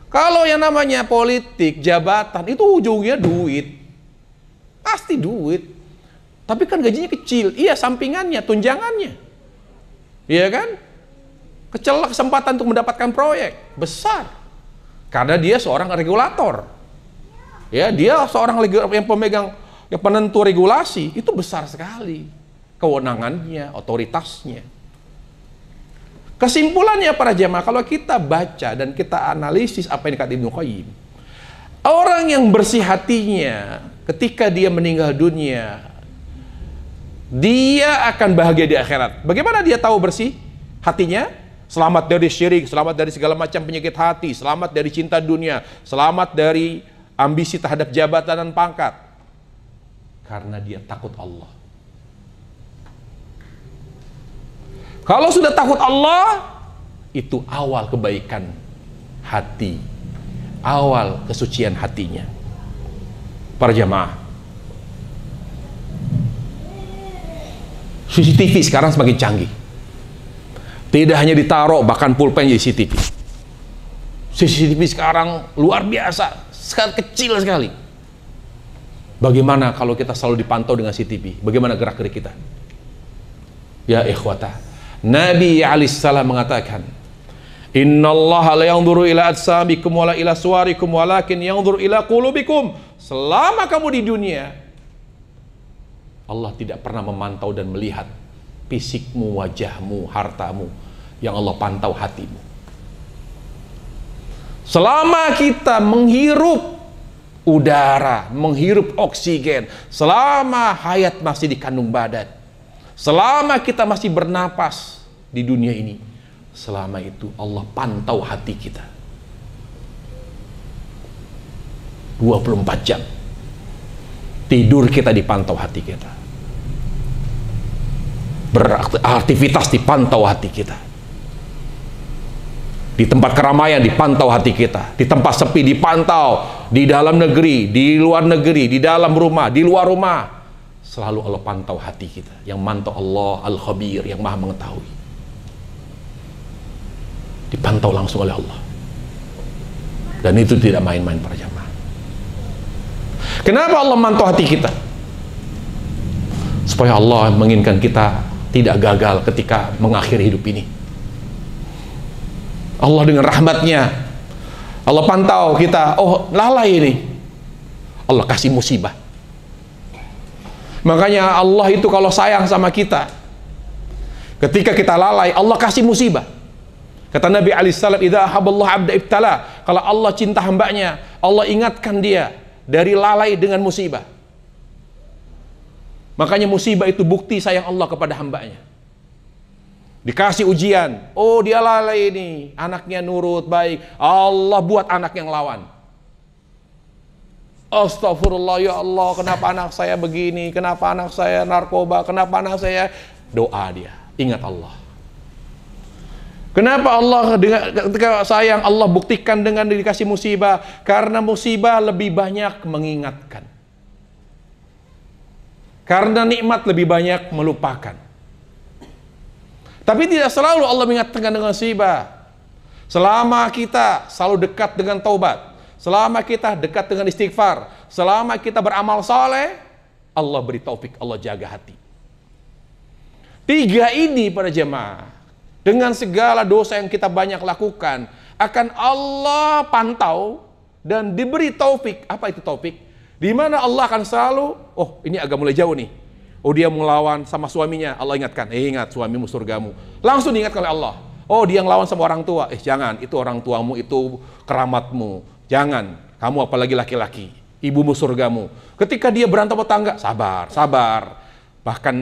A: Kalau yang namanya politik, jabatan itu ujungnya duit, pasti duit. Tapi kan gajinya kecil, iya sampingannya, tunjangannya, iya kan? Kecil kesempatan untuk mendapatkan proyek besar, karena dia seorang regulator. Ya, dia seorang yang pemegang, yang penentu regulasi, itu besar sekali kewenangannya, otoritasnya. Kesimpulannya para jemaah, kalau kita baca dan kita analisis apa yang dikatakan Ibnu Qayyim, orang yang bersih hatinya ketika dia meninggal dunia, dia akan bahagia di akhirat. Bagaimana dia tahu bersih hatinya? Selamat dari syirik, selamat dari segala macam penyakit hati, selamat dari cinta dunia, selamat dari ambisi terhadap jabatan dan pangkat. Karena dia takut Allah. Kalau sudah takut Allah, itu awal kebaikan hati, awal kesucian hatinya. Para jamaah, CCTV sekarang semakin canggih. Tidak hanya ditaruh, bahkan pulpen jadi CCTV. CCTV sekarang luar biasa, sangat kecil sekali. Bagaimana kalau kita selalu dipantau dengan CCTV? Bagaimana gerak-gerik kita? Ya ikhwata, Nabi alaihissalam mengatakan, Innallaha la yanzuru ila ajsamikum wala ila suwarikum walakin yanzuru ila qulubikum. Selama kamu di dunia, Allah tidak pernah memantau dan melihat fisikmu, wajahmu, hartamu. Yang Allah pantau hatimu. Selama kita menghirup udara, menghirup oksigen, selama hayat masih di kandung badan, selama kita masih bernapas di dunia ini, selama itu Allah pantau hati kita 24 jam. Tidur kita dipantau hati kita, beraktivitas dipantau hati kita, di tempat keramaian dipantau hati kita, di tempat sepi dipantau, di dalam negeri, di luar negeri, di dalam rumah, di luar rumah, selalu Allah pantau hati kita. Yang mantau Allah Al-Khabir, yang maha mengetahui, dipantau langsung oleh Allah. Dan itu tidak main-main para jamaah. Kenapa Allah mantau hati kita? Supaya Allah menginginkan kita tidak gagal ketika mengakhiri hidup ini. Allah dengan rahmatnya, Allah pantau kita, oh lalai ini, Allah kasih musibah. Makanya Allah itu kalau sayang sama kita, ketika kita lalai, Allah kasih musibah. Kata Nabi alaihissalam, idza ahabballahu 'abda ibtala. Kalau Allah cinta hambanya, Allah ingatkan dia dari lalai dengan musibah. Makanya musibah itu bukti sayang Allah kepada hambanya. Dikasih ujian, oh dia lalai ini, anaknya nurut, baik, Allah buat anak yang lawan. Astagfirullah, ya Allah, kenapa anak saya begini, kenapa anak saya narkoba, kenapa anak saya, doa dia, ingat Allah. Kenapa Allah ketika sayang Allah buktikan dengan dikasih musibah? Karena musibah lebih banyak mengingatkan. Karena nikmat lebih banyak melupakan. Tapi tidak selalu Allah mengingatkan dengan musibah. Selama kita selalu dekat dengan taubat, selama kita dekat dengan istighfar, selama kita beramal saleh, Allah beri taufik, Allah jaga hati. 3 ini para jemaah, dengan segala dosa yang kita banyak lakukan, akan Allah pantau dan diberi taufik. Apa itu taufik? Di mana Allah akan selalu, oh ini agak mulai jauh nih. Oh dia melawan sama suaminya, Allah ingatkan, ingat suamimu surgamu. Langsung diingatkan oleh Allah. Oh dia ngelawan sama orang tua, jangan, itu orang tuamu, itu keramatmu. Jangan, kamu apalagi laki-laki, ibumu surgamu. Ketika dia berantem tetangga, sabar, sabar. Bahkan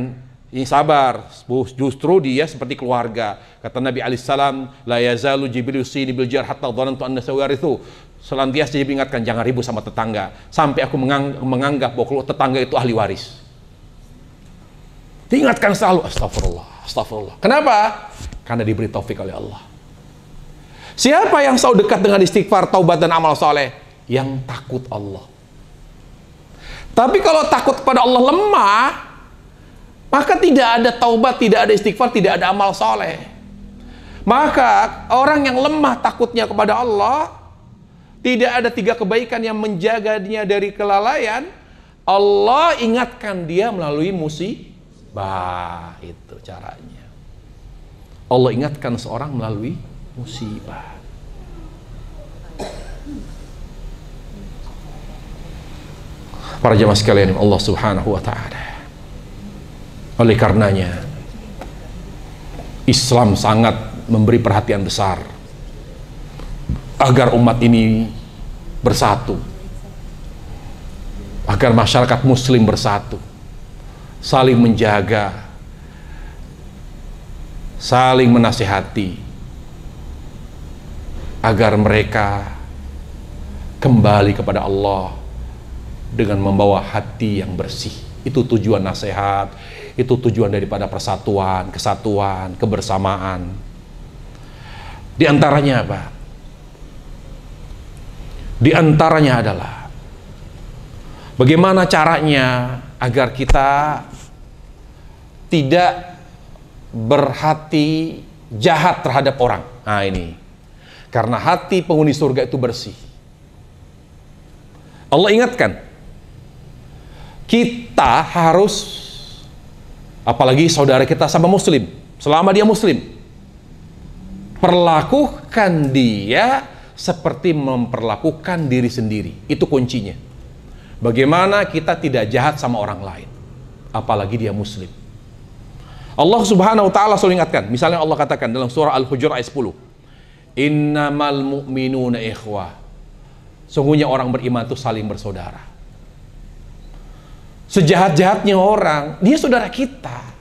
A: ini sabar, justru dia seperti keluarga. Kata Nabi alaihissalam, la yazalu Jibril yusini bil jar hatta dhanantu anna sawarithu. Selantiasa Jibril ingatkan, jangan ribut sama tetangga sampai aku menganggap bahwa tetangga itu ahli waris. Diingatkan selalu, astagfirullah, astagfirullah. Kenapa? Karena diberi taufik oleh Allah. Siapa yang selalu dekat dengan istighfar, taubat dan amal soleh? Yang takut Allah. Tapi kalau takut kepada Allah lemah, maka tidak ada taubat, tidak ada istighfar, tidak ada amal soleh. Maka orang yang lemah takutnya kepada Allah, tidak ada 3 kebaikan yang menjaganya dari kelalaian, Allah ingatkan dia melalui musibah. Itu caranya. Allah ingatkan seorang melalui musibah. Para jemaah sekalian, Allah Subhanahu wa ta'ala, oleh karenanya Islam sangat memberi perhatian besar agar umat ini bersatu, agar masyarakat muslim bersatu, saling menjaga, saling menasihati, agar mereka kembali kepada Allah dengan membawa hati yang bersih. Itu tujuan nasihat, itu tujuan daripada persatuan, kesatuan, kebersamaan. Di antaranya apa? Di antaranya adalah bagaimana caranya agar kita tidak berhati jahat terhadap orang. Nah ini, karena hati penghuni surga itu bersih. Allah ingatkan, kita harus, apalagi saudara kita sama muslim, selama dia muslim, perlakukan dia seperti memperlakukan diri sendiri. Itu kuncinya. Bagaimana kita tidak jahat sama orang lain, apalagi dia muslim. Allah Subhanahu wa ta'ala selalu ingatkan. Misalnya Allah katakan dalam surah Al-Hujurat ayat 10, innamal mu'minuna ikhwah. Sungguhnya orang beriman itu saling bersaudara. Sejahat-jahatnya orang, dia saudara kita.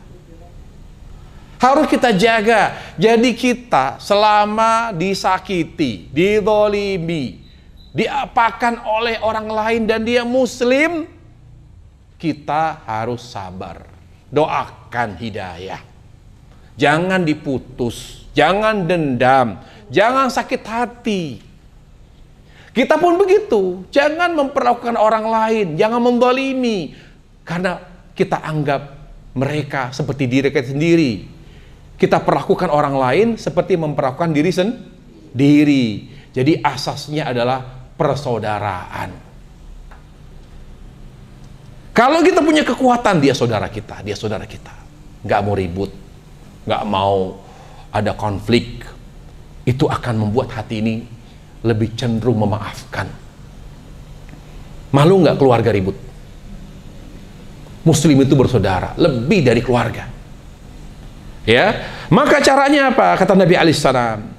A: Harus kita jaga. Jadi kita selama disakiti, dizalimi, diapakan oleh orang lain dan dia muslim, kita harus sabar. Doakan hidayah. Jangan diputus, jangan dendam, jangan sakit hati. Kita pun begitu. Jangan memperlakukan orang lain, jangan menzalimi, karena kita anggap mereka seperti diri kita sendiri. Kita perlakukan orang lain seperti memperlakukan diri sendiri. Jadi asasnya adalah persaudaraan. Kalau kita punya kekuatan, dia saudara kita, dia saudara kita. Nggak mau ribut, nggak mau ada konflik. Itu akan membuat hati ini lebih cenderung memaafkan. Malu nggak keluarga ribut? Muslim itu bersaudara, lebih dari keluarga. Ya, maka caranya apa? Kata Nabi alaihissalam.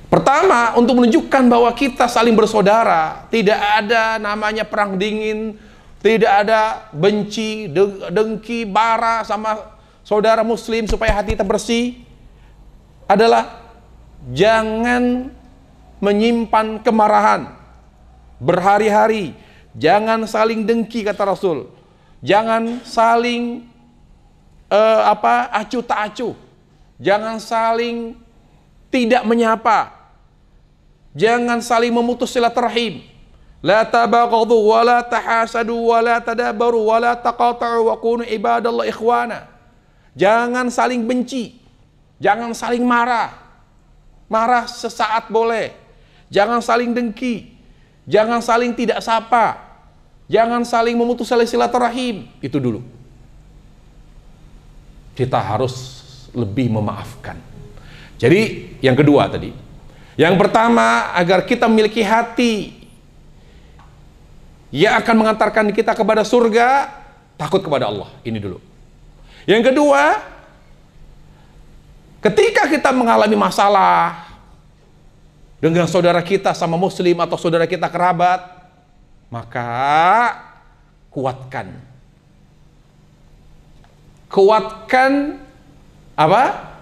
A: Pertama, untuk menunjukkan bahwa kita saling bersaudara, tidak ada namanya perang dingin, tidak ada benci, dengki, bara sama saudara muslim supaya hati kita bersih, adalah jangan menyimpan kemarahan berhari-hari. Jangan saling dengki, kata Rasul. Jangan saling acuh tak acuh. Jangan saling tidak menyapa. Jangan saling memutus silaturahim. La tabaghadu wa la tahasadu wa la tadabaru wa la taqata'u wa kunu ibadallah ikhwana. Jangan saling benci. Jangan saling marah. Marah sesaat boleh. Jangan saling dengki. Jangan saling tidak sapa. Jangan saling memutus silaturahim. Itu dulu. Kita harus lebih memaafkan. Jadi yang kedua tadi. Yang pertama, agar kita memiliki hati yang akan mengantarkan kita kepada surga, takut kepada Allah. Ini dulu. Yang kedua, ketika kita mengalami masalah dengan saudara kita sama muslim atau saudara kita kerabat, maka kuatkan. Kuatkan apa?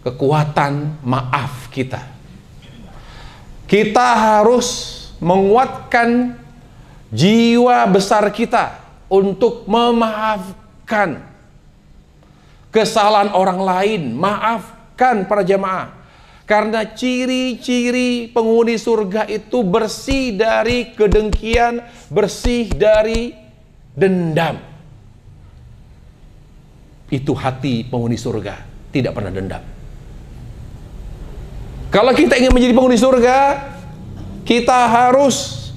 A: Kekuatan maaf kita. Kita harus menguatkan jiwa besar kita untuk memaafkan kesalahan orang lain. Maafkan para jamaah. Karena ciri-ciri penghuni surga itu bersih dari kedengkian, bersih dari dendam. Itu hati penghuni surga, tidak pernah dendam. Kalau kita ingin menjadi penghuni surga, kita harus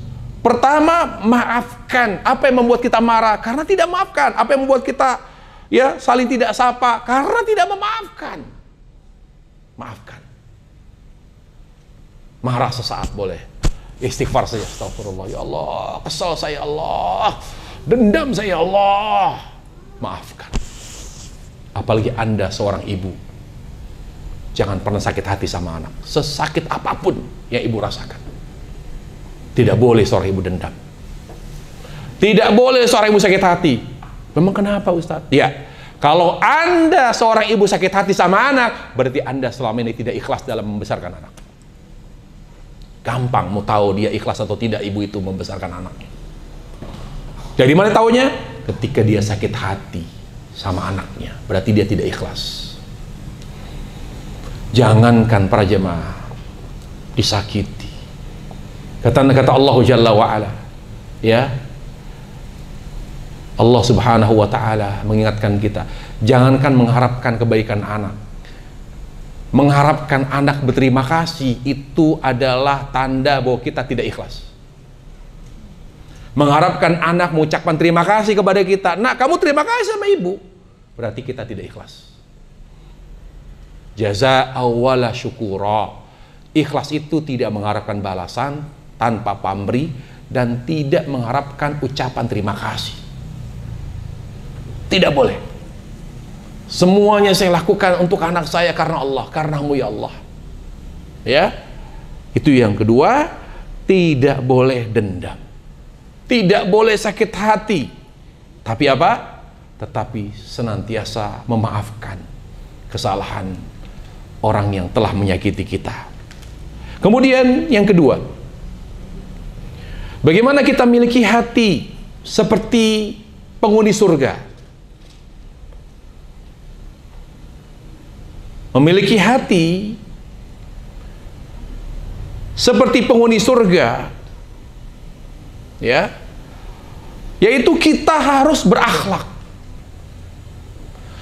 A: pertama maafkan. Apa yang membuat kita marah? Karena tidak maafkan. Apa yang membuat kita saling tidak sapa? Karena tidak memaafkan. Maafkan. Marah sesaat boleh. Istighfar saja. Astagfirullah, ya Allah, kesal saya Allah, dendam saya Allah. Maafkan. Apalagi Anda seorang ibu, jangan pernah sakit hati sama anak. Sesakit apapun yang ibu rasakan, tidak boleh seorang ibu dendam. Tidak boleh seorang ibu sakit hati. Memang kenapa Ustadz? Ya, kalau Anda seorang ibu sakit hati sama anak, berarti Anda selama ini tidak ikhlas dalam membesarkan anak. Gampang mau tahu dia ikhlas atau tidak ibu itu membesarkan anaknya. Dari mana taunya? Ketika dia sakit hati sama anaknya, berarti dia tidak ikhlas. Jangankan para jemaah disakiti. Kata Allah Jalla wa'ala, ya, Allah Subhanahu wa ta'ala mengingatkan kita, jangankan mengharapkan kebaikan anak, mengharapkan anak berterima kasih itu adalah tanda bahwa kita tidak ikhlas. Mengharapkan anak mengucapkan terima kasih kepada kita, nak kamu terima kasih sama ibu, berarti kita tidak ikhlas. Jazaa wala syukura. Ikhlas itu tidak mengharapkan balasan, tanpa pamrih, dan tidak mengharapkan ucapan terima kasih. Tidak boleh. Semuanya saya lakukan untuk anak saya karena Allah, karenamu ya Allah. Ya, itu yang kedua. Tidak boleh dendam, tidak boleh sakit hati. Tapi apa? Tetapi senantiasa memaafkan kesalahan orang yang telah menyakiti kita. Kemudian yang kedua, bagaimana kita memiliki hati seperti penghuni surga? Memiliki hati seperti penghuni surga, ya, yaitu kita harus berakhlak.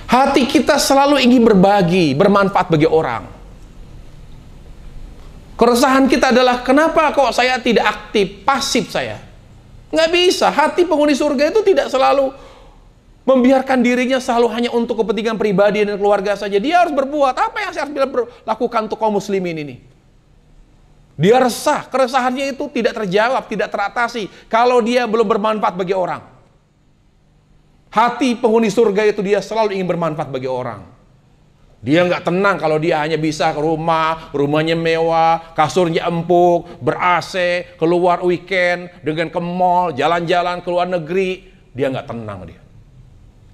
A: Hati kita selalu ingin berbagi, bermanfaat bagi orang. Keresahan kita adalah, kenapa kok saya tidak aktif, pasif saya? Nggak bisa. Hati penghuni surga itu tidak selalu membiarkan dirinya selalu hanya untuk kepentingan pribadi dan keluarga saja. Dia harus berbuat. Apa yang saya harus lakukan untuk kaum muslimin ini? Dia resah. Keresahannya itu tidak terjawab, tidak teratasi kalau dia belum bermanfaat bagi orang. Hati penghuni surga itu dia selalu ingin bermanfaat bagi orang. Dia nggak tenang kalau dia hanya bisa ke rumah, rumahnya mewah, kasurnya empuk, ber-AC, keluar weekend, dengan ke mall, jalan-jalan ke luar negeri. Dia nggak tenang dia.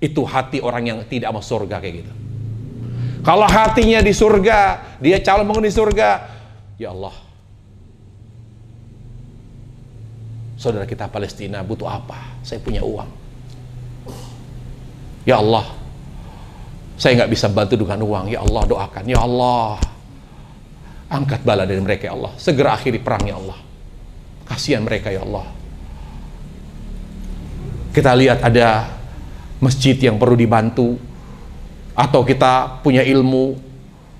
A: Itu hati orang yang tidak masuk surga kayak gitu. Kalau hatinya di surga, dia calon penghuni surga, ya Allah, saudara kita Palestina butuh apa? Saya punya uang. Ya Allah, saya nggak bisa bantu dengan uang. Ya Allah, doakan. Ya Allah, Angkat bala dari mereka ya Allah. Segera akhiri perang ya Allah. Kasihan mereka ya Allah. Kita lihat ada masjid yang perlu dibantu, atau kita punya ilmu,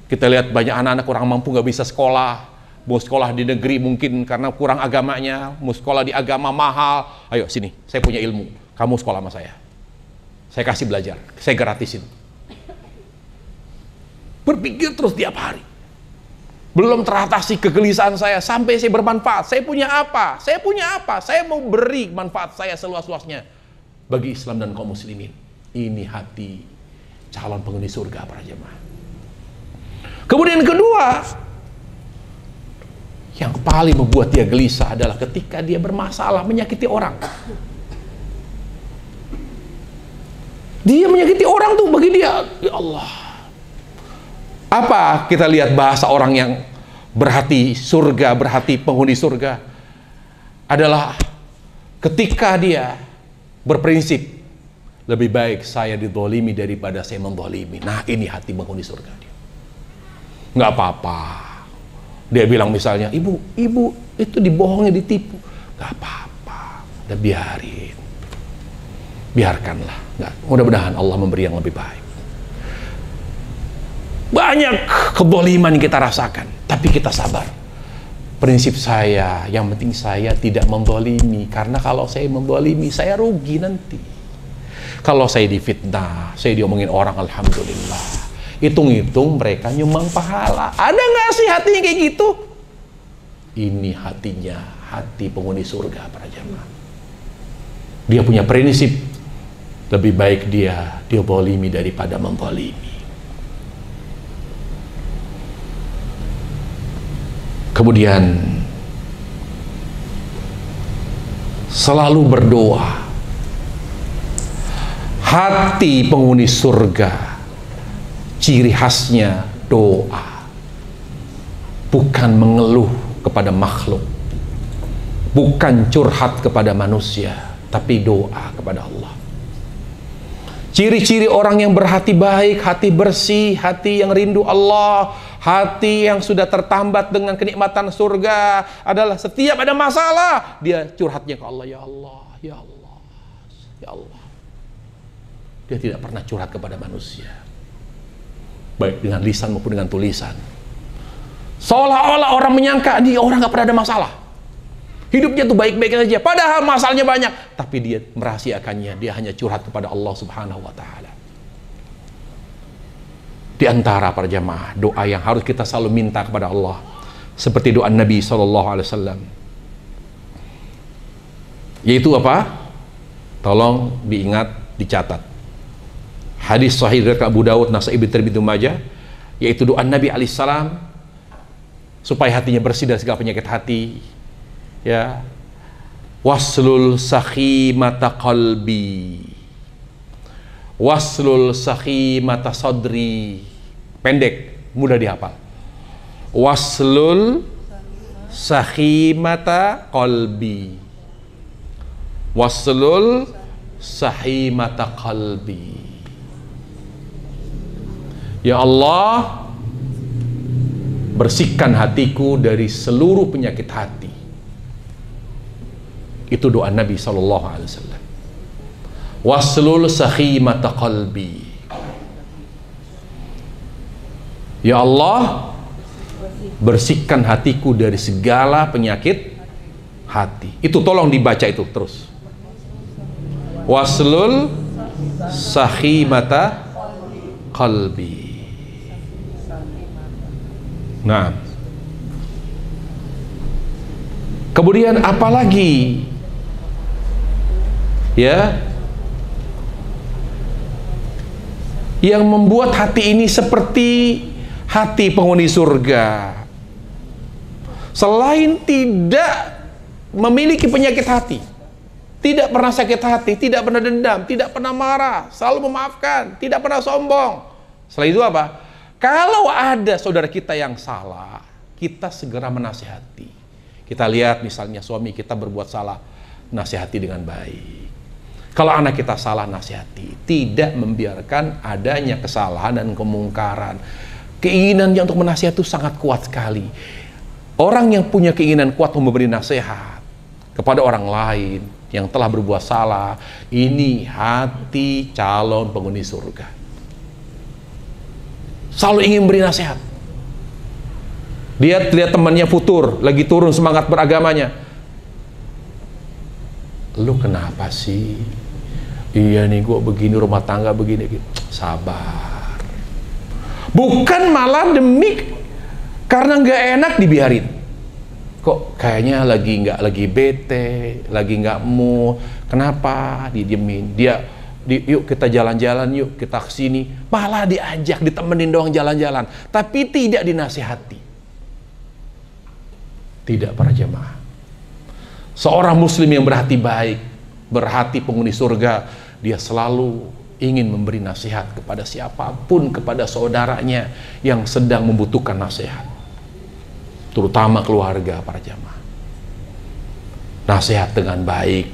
A: kita lihat banyak anak-anak kurang mampu nggak bisa sekolah, mau sekolah di negeri mungkin karena kurang agamanya, mau sekolah di agama mahal. Ayo sini, saya punya ilmu, kamu sekolah sama saya kasih belajar, saya gratisin. Berpikir terus tiap hari. Belum teratasi kegelisahan saya sampai saya bermanfaat. Saya punya apa? Saya punya apa? Saya mau beri manfaat saya seluas-luasnya bagi Islam dan kaum muslimin. Ini hati calon penghuni surga para jemaah. Kemudian kedua, yang paling membuat dia gelisah adalah ketika dia bermasalah menyakiti orang. Dia menyakiti orang tuh bagi dia, ya Allah. Apa kita lihat bahasa orang yang berhati surga, berhati penghuni surga adalah ketika dia berprinsip lebih baik saya dizalimi daripada saya menzalimi. Nah, ini hati penghuni surga dia. Nggak apa-apa. Dia bilang misalnya, ibu itu dibohongi, ditipu. Nggak apa-apa. Udah biarin. Biarkanlah. Mudah-mudahan Allah memberi yang lebih baik. Banyak keboliman yang kita rasakan, tapi kita sabar. Prinsip saya, yang penting saya tidak menzalimi, karena kalau saya menzalimi, saya rugi nanti. Kalau saya difitnah, saya diomongin orang, alhamdulillah. Hitung-hitung mereka nyumbang pahala. Ada nggak sih hatinya kayak gitu? Ini hatinya, hati penghuni surga para jamaah. Dia punya prinsip, lebih baik dia zalimi daripada menzalimi. Kemudian selalu berdoa. Hati penghuni surga ciri khasnya doa, bukan mengeluh kepada makhluk, bukan curhat kepada manusia, tapi doa kepada Allah. Ciri-ciri orang yang berhati baik, hati bersih, hati yang rindu Allah, hati yang sudah tertambat dengan kenikmatan surga adalah setiap ada masalah, dia curhatnya ke Allah, ya Allah, ya Allah, ya Allah. Dia tidak pernah curhat kepada manusia, baik dengan lisan maupun dengan tulisan. Seolah-olah orang menyangka dia orang gak pernah ada masalah. Hidupnya tuh baik-baik saja, padahal masalahnya banyak. Tapi dia merahasiakannya, dia hanya curhat kepada Allah Subhanahu wa Ta'ala. Di antara para jamaah, doa yang harus kita selalu minta kepada Allah, seperti doa Nabi SAW, yaitu apa? Tolong diingat, dicatat. Hadis sahih riwayat Abu Dawud, Nasai, Tirmidzi, Majah, yaitu doa Nabi alaihissalam supaya hatinya bersih dari segala penyakit hati. Ya, waslul sakhimata qalbi, waslul sakhimata sadri. Pendek, mudah dihafal. Waslul sakhimata qalbi, waslul sakhimata qalbi. Ya Allah, bersihkan hatiku dari seluruh penyakit hati. Itu doa Nabi SAW. Waslul sakhimata qalbi. Ya Allah, bersihkan hatiku dari segala penyakit hati. Itu tolong dibaca itu terus. Waslul sakhimata qalbi. Nah, kemudian apalagi ya yang membuat hati ini seperti hati penghuni surga, selain tidak memiliki penyakit hati, tidak pernah sakit hati, tidak pernah dendam, tidak pernah marah, selalu memaafkan, tidak pernah sombong. Selain itu apa? Kalau ada saudara kita yang salah, kita segera menasihati. Kita lihat misalnya suami kita berbuat salah, nasihati dengan baik. Kalau anak kita salah, nasihati. Tidak membiarkan adanya kesalahan dan kemungkaran. Keinginannya untuk menasihat itu sangat kuat sekali. Orang yang punya keinginan kuat memberi nasihat kepada orang lain yang telah berbuat salah, ini hati calon penghuni surga. Selalu ingin beri nasihat. Dia lihat temannya futur, lagi turun semangat beragamanya. Lu kenapa sih? Iya nih, gua begini, rumah tangga begini. Sabar. Bukan malah demi karena nggak enak dibiarin. Kok kayaknya lagi bete, lagi nggak mood. Kenapa? Didiemin. Yuk kita jalan-jalan, yuk kita kesini. Malah diajak, ditemenin doang jalan-jalan. Tapi tidak dinasihati. Tidak, para jemaah. Seorang muslim yang berhati baik, berhati penghuni surga, dia selalu ingin memberi nasihat kepada siapapun, kepada saudaranya yang sedang membutuhkan nasihat, terutama keluarga, para jamaah. Nasihat dengan baik,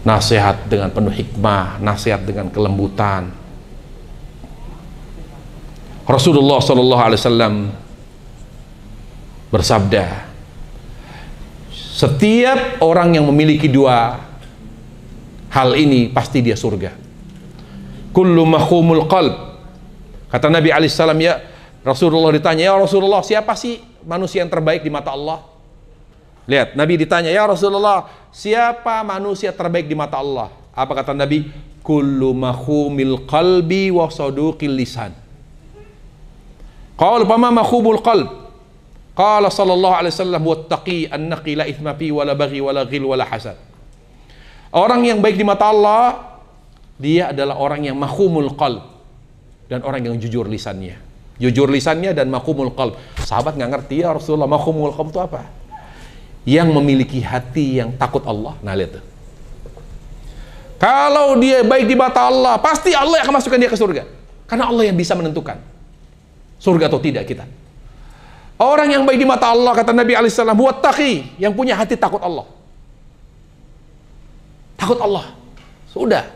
A: nasihat dengan penuh hikmah, nasihat dengan kelembutan. Rasulullah SAW bersabda, setiap orang yang memiliki dua hal ini pasti dia surga. Kullu makhumul qalb. Kata Nabi alaihissalam, ya Rasulullah ditanya, ya Rasulullah, siapa sih manusia yang terbaik di mata Allah? Lihat, Nabi ditanya, ya Rasulullah, siapa manusia terbaik di mata Allah? Apa kata Nabi? Kullu makhumil qalbi wa saduqil lisan. Qala fama makhumul qalb? Qala sallallahu alaihi wasallam, wattaqi annaqi la ithma fi wala baghi wala ghil wala hasad. Orang yang baik di mata Allah, dia adalah orang yang makhumul qalb, dan orang yang jujur lisannya. Jujur lisannya dan makhumul qalb. Sahabat nggak ngerti, ya Rasulullah, makhumul qalb itu apa? Yang memiliki hati yang takut Allah. Nah, lihat tuh. Kalau dia baik di mata Allah, pasti Allah akan masukkan dia ke surga. Karena Allah yang bisa menentukan surga atau tidak kita. Orang yang baik di mata Allah, kata Nabi alaihissalam, wattaqi, yang punya hati takut Allah. Takut Allah. Sudah.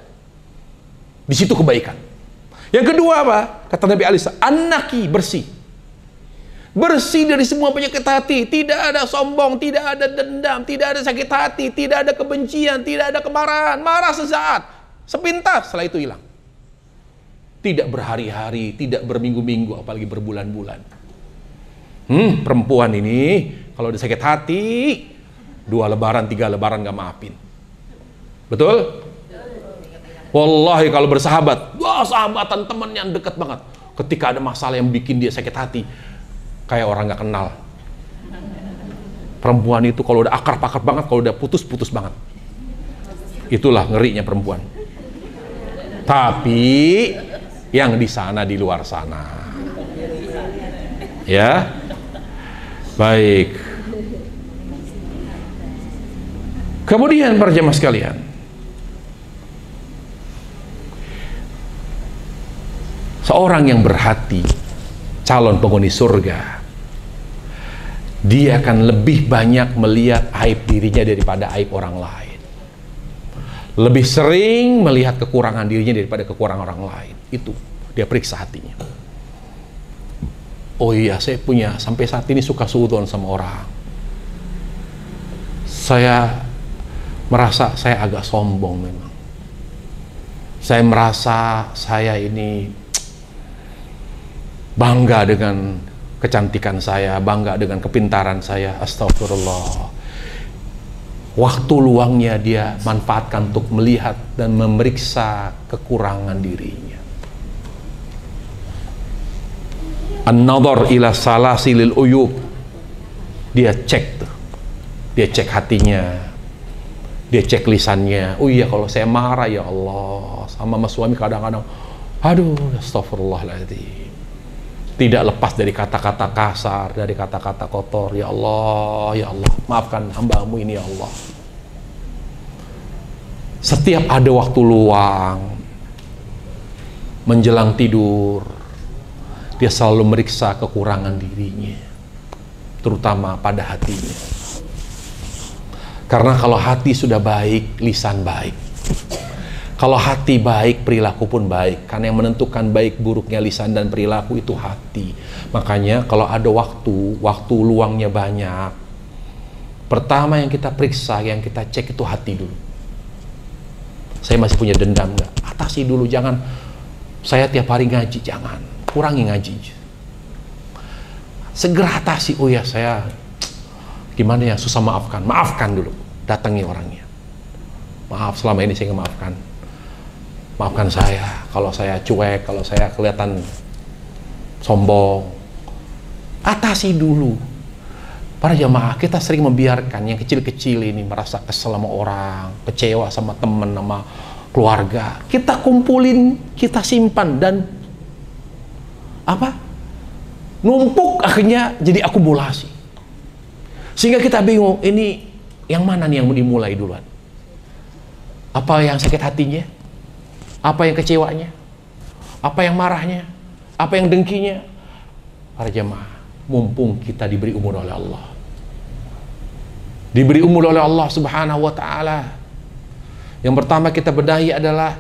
A: Di situ kebaikan. Yang kedua apa? Kata Nabi alaihissalam, annaki, bersih. Bersih dari semua penyakit hati. Tidak ada sombong, tidak ada dendam, tidak ada sakit hati, tidak ada kebencian, tidak ada kemarahan. Marah sesaat, sepintas, setelah itu hilang. Tidak berhari-hari, tidak berminggu-minggu, apalagi berbulan-bulan. Perempuan ini kalau udah sakit hati, 2 lebaran, 3 lebaran gak maafin. Betul? Wallahi kalau bersahabat, wah sahabatan, temen yang dekat banget. Ketika ada masalah yang bikin dia sakit hati, kayak orang gak kenal. Perempuan itu kalau udah akrab banget, kalau udah putus banget. Itulah ngerinya perempuan. Tapi yang di sana, di luar sana. Ya. Baik. Kemudian para jemaah sekalian, seorang yang berhati calon penghuni surga, dia akan lebih banyak melihat aib dirinya daripada aib orang lain. Lebih sering melihat kekurangan dirinya daripada kekurangan orang lain. Itu dia periksa hatinya. Oh iya, saya punya sampai saat ini suka suudzon sama orang. Saya merasa saya agak sombong memang. Saya merasa saya ini bangga dengan kecantikan saya, bangga dengan kepintaran saya. Astagfirullah. Waktu luangnya dia manfaatkan untuk melihat dan memeriksa kekurangan dirinya. An-nadhar ila salasilil uyub. Dia cek tuh. Dia cek hatinya. Dia cek lisannya. Oh iya, kalau saya marah, ya Allah, sama suami kadang-kadang, aduh, astagfirullahaladzim. Tidak lepas dari kata-kata kasar, dari kata-kata kotor. Ya Allah, maafkan hamba-Mu ini, ya Allah. Setiap ada waktu luang, menjelang tidur, dia selalu meriksa kekurangan dirinya, terutama pada hatinya. Karena kalau hati sudah baik, lisan baik. Kalau hati baik, perilaku pun baik. Karena yang menentukan baik buruknya lisan dan perilaku itu hati. Makanya kalau ada waktu luangnya banyak, pertama yang kita periksa, yang kita cek itu hati dulu. Saya masih punya dendam nggak? Atasi dulu, jangan saya tiap hari ngaji, jangan. Kurangi ngaji. Segera atasi, oh ya saya gimana ya, susah maafkan. Maafkan dulu, datangi orangnya. Maaf selama ini saya nggak maafkan. Maafkan saya kalau saya cuek, kalau saya kelihatan sombong. Atasi dulu. Para jamaah, kita sering membiarkan yang kecil-kecil ini merasa kesel sama orang, kecewa sama teman, sama keluarga. Kita kumpulin, kita simpan, dan numpuk, akhirnya jadi akumulasi. Sehingga kita bingung, ini yang mana nih yang mau dimulai duluan? Apa yang sakit hatinya? Apa yang kecewanya? Apa yang marahnya? Apa yang dengkinya? Para jemaah, mumpung kita diberi umur oleh Allah, diberi umur oleh Allah Subhanahu wa ta'ala, yang pertama kita bedahi adalah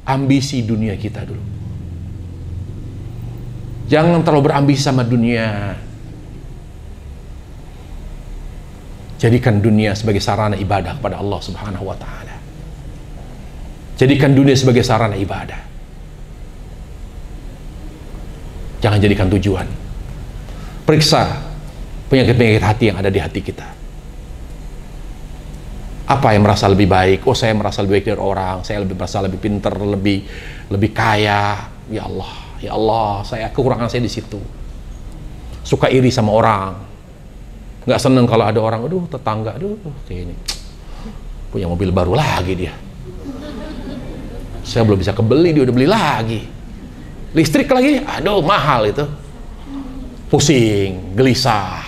A: ambisi dunia kita dulu. Jangan terlalu berambisi sama dunia. Jadikan dunia sebagai sarana ibadah kepada Allah Subhanahu wa ta'ala. Jadikan dunia sebagai sarana ibadah. Jangan jadikan tujuan. Periksa penyakit-penyakit hati yang ada di hati kita. Apa yang merasa lebih baik? Oh, saya merasa lebih baik dari orang. Saya merasa lebih pintar, lebih kaya. Ya Allah, kekurangan saya di situ. Suka iri sama orang. Nggak seneng kalau ada orang, aduh tetangga, aduh kayak ini punya mobil baru lagi dia. Saya belum bisa kebeli, dia udah beli lagi. Listrik lagi, aduh mahal itu. Pusing, gelisah.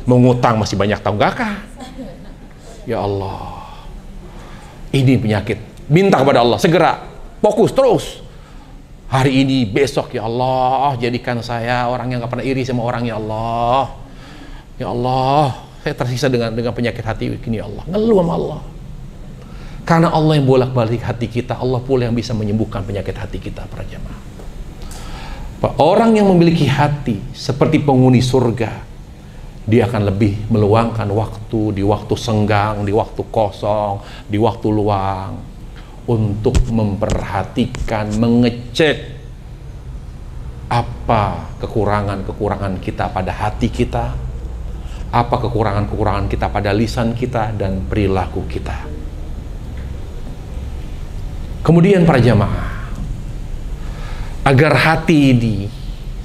A: Mau ngutang masih banyak tonggakah? Ya Allah. Ini penyakit. Minta kepada Allah, segera. Fokus terus. Hari ini, besok, ya Allah, jadikan saya orang yang gak pernah iri sama orang, ya Allah. Ya Allah, saya tersisa dengan penyakit hati ini, ya Allah. Ngeluh sama Allah. Karena Allah yang bolak-balik hati kita, Allah pula yang bisa menyembuhkan penyakit hati kita, para jamaah. Orang yang memiliki hati seperti penghuni surga, dia akan lebih meluangkan waktu, di waktu senggang, di waktu kosong, di waktu luang, untuk memperhatikan, mengecek apa kekurangan-kekurangan kita pada hati kita, apa kekurangan-kekurangan kita pada lisan kita dan perilaku kita. Kemudian para jamaah, agar hati ini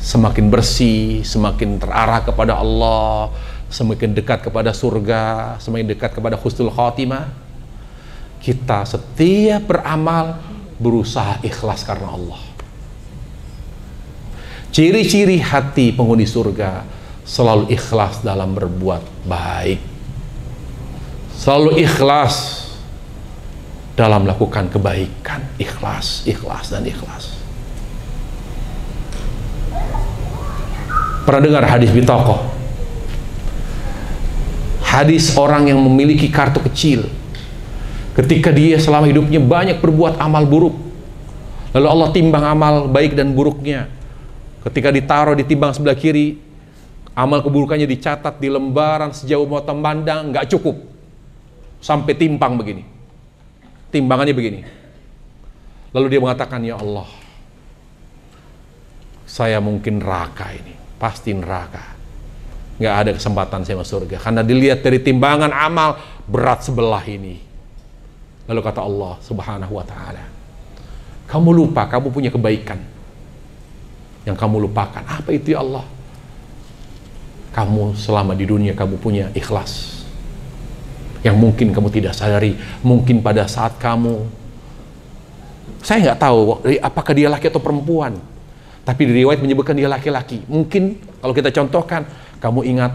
A: semakin bersih, semakin terarah kepada Allah, semakin dekat kepada surga, semakin dekat kepada husnul khatimah, kita setiap beramal berusaha ikhlas karena Allah. Ciri-ciri hati penghuni surga selalu ikhlas dalam berbuat baik, selalu ikhlas dalam melakukan kebaikan. Ikhlas, ikhlas, dan ikhlas. Pernah dengar hadis bitokoh? Hadis orang yang memiliki kartu kecil, ketika dia selama hidupnya banyak berbuat amal buruk, lalu Allah timbang amal baik dan buruknya. Ketika ditaruh di timbang sebelah kiri, amal keburukannya dicatat di lembaran sejauh mata pandang, nggak cukup, sampai timpang begini. Timbangannya begini. Lalu dia mengatakan, ya Allah, saya mungkin neraka ini, pasti neraka. Nggak ada kesempatan saya masuk surga. Karena dilihat dari timbangan amal, berat sebelah ini. Lalu kata Allah Subhanahu wa ta'ala, kamu lupa, kamu punya kebaikan yang kamu lupakan. Apa itu ya Allah? Kamu selama di dunia kamu punya ikhlas yang mungkin kamu tidak sadari. Mungkin pada saat kamu, saya nggak tahu apakah dia laki atau perempuan, tapi di riwayat menyebutkan dia laki-laki. Mungkin kalau kita contohkan, kamu ingat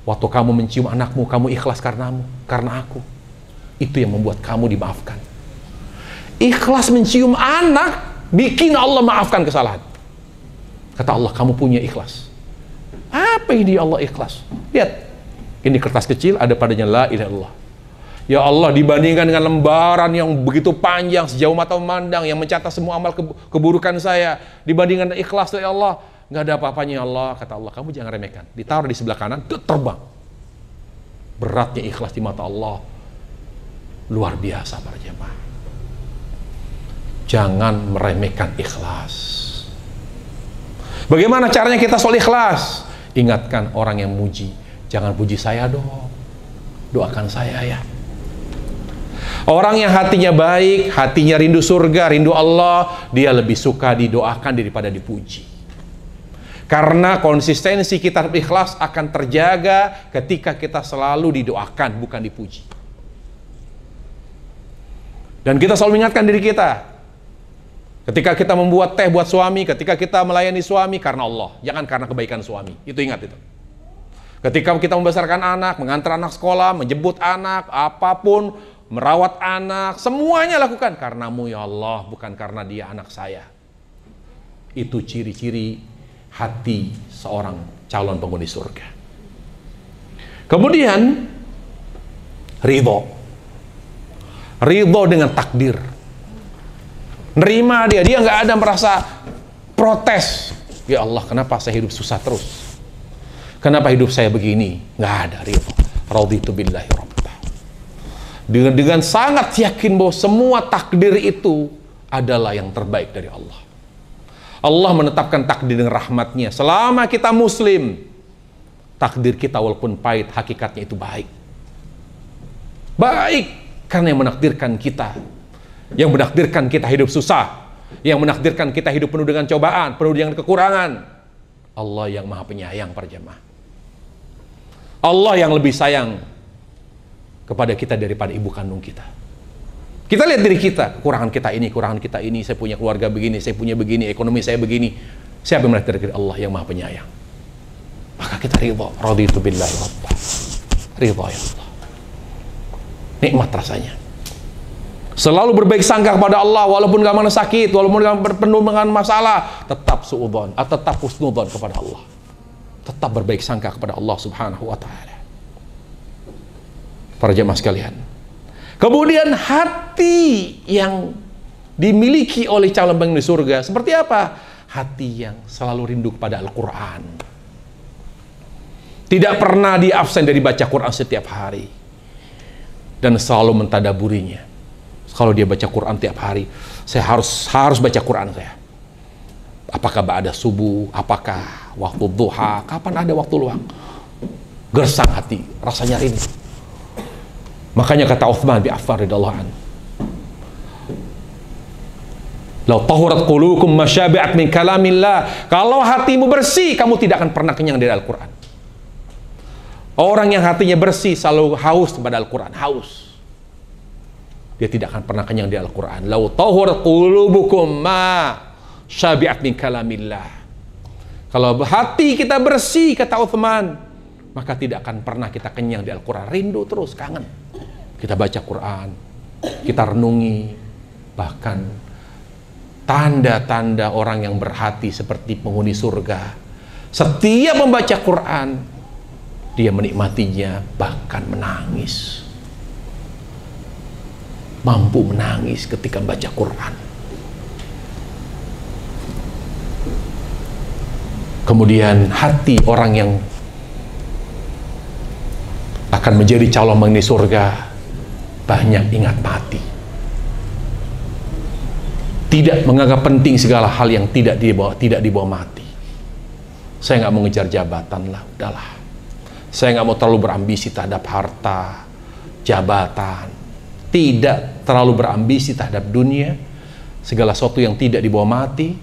A: waktu kamu mencium anakmu, kamu ikhlas karena aku. Itu yang membuat kamu dimaafkan. Ikhlas mencium anak bikin Allah maafkan kesalahan. Kata Allah, kamu punya ikhlas. Apa ini Allah ikhlas? Lihat, ini kertas kecil, ada padanya la ilaha illallah. Ya Allah, dibandingkan dengan lembaran yang begitu panjang sejauh mata memandang, yang mencatat semua amal keburukan saya, dibandingkan ikhlas, ya Allah, nggak ada apa-apanya. Ya Allah, kata Allah, kamu jangan remehkan. Ditaruh di sebelah kanan, terbang. Beratnya ikhlas di mata Allah luar biasa, para jemaah. Jangan meremehkan ikhlas. Bagaimana caranya kita soal ikhlas? Ingatkan orang yang muji, jangan puji saya dong, doakan saya ya. Orang yang hatinya baik, hatinya rindu surga, rindu Allah, dia lebih suka didoakan daripada dipuji. Karena konsistensi kita ikhlas akan terjaga ketika kita selalu didoakan, bukan dipuji. Dan kita selalu mengingatkan diri kita, ketika kita membuat teh buat suami, ketika kita melayani suami, karena Allah, jangan karena kebaikan suami. Itu ingat itu. Ketika kita membesarkan anak, mengantar anak sekolah, menjemput anak, apapun, merawat anak, semuanya lakukan karenamu ya Allah, bukan karena dia anak saya. Itu ciri-ciri hati seorang calon penghuni surga. Kemudian ridho dengan takdir, nerima dia nggak ada merasa protes. Ya Allah, kenapa saya hidup susah terus, kenapa hidup saya begini? Nggak ada, ridho. Raditu billahi rabba. Dengan sangat yakin bahwa semua takdir itu adalah yang terbaik dari Allah. Allah menetapkan takdir dengan rahmatnya. Selama kita muslim, takdir kita walaupun pahit, hakikatnya itu baik. Baik, karena yang menakdirkan kita, yang menakdirkan kita hidup susah, yang menakdirkan kita hidup penuh dengan cobaan, penuh dengan kekurangan, Allah yang maha penyayang, para jemaah. Allah yang lebih sayang kepada kita daripada ibu kandung kita. Kita lihat diri kita, kekurangan kita ini, saya punya keluarga begini, saya punya begini, ekonomi saya begini. Siapa yang menakdirkan? Allah yang maha penyayang. Maka kita ridha, raditu billahi rabba. Ridha ya Allah. Nikmat rasanya. Selalu berbaik sangka kepada Allah, walaupun gak mana sakit, walaupun gak penuh dengan masalah, tetap suudzon, tetap husnudzon kepada Allah. Tetap berbaik sangka kepada Allah Subhanahu wa ta'ala. Para jemaah sekalian, kemudian hati yang dimiliki oleh calon penghuni surga seperti apa? Hati yang selalu rindu kepada Al-Quran, tidak pernah diabsen dari baca Quran setiap hari, dan selalu mentadaburinya. Kalau dia baca Quran tiap hari, saya harus baca Quran saya. Apakah ba'da subuh, apakah waktu duha, kapan ada waktu luang. Gersang hati, rasanya rindu. Makanya kata Utsman bin Affan radhiyallahu anhu, "Lau tahurat qulubukum masyabi'at min kalamillah." Kalau hatimu bersih, kamu tidak akan pernah kenyang dari Al-Quran. Orang yang hatinya bersih selalu haus kepada Al-Quran, haus. Dia tidak akan pernah kenyang dari Al-Quran. "Lau tahurat qulubukum ma syabi'at min kalamillah." Kalau hati kita bersih, kata Utsman, maka tidak akan pernah kita kenyang di Al-Quran. Rindu terus, kangen. Kita baca Quran, kita renungi, bahkan tanda-tanda orang yang berhati seperti penghuni surga. Setiap membaca Quran, dia menikmatinya, bahkan menangis. Mampu menangis ketika baca Quran. Kemudian hati orang yang akan menjadi calon penghuni surga banyak ingat mati, tidak menganggap penting segala hal yang tidak dibawa mati. Saya nggak mau ngejar jabatan lah, udahlah. Saya nggak mau terlalu berambisi terhadap harta, jabatan. Tidak terlalu berambisi terhadap dunia, segala sesuatu yang tidak dibawa mati,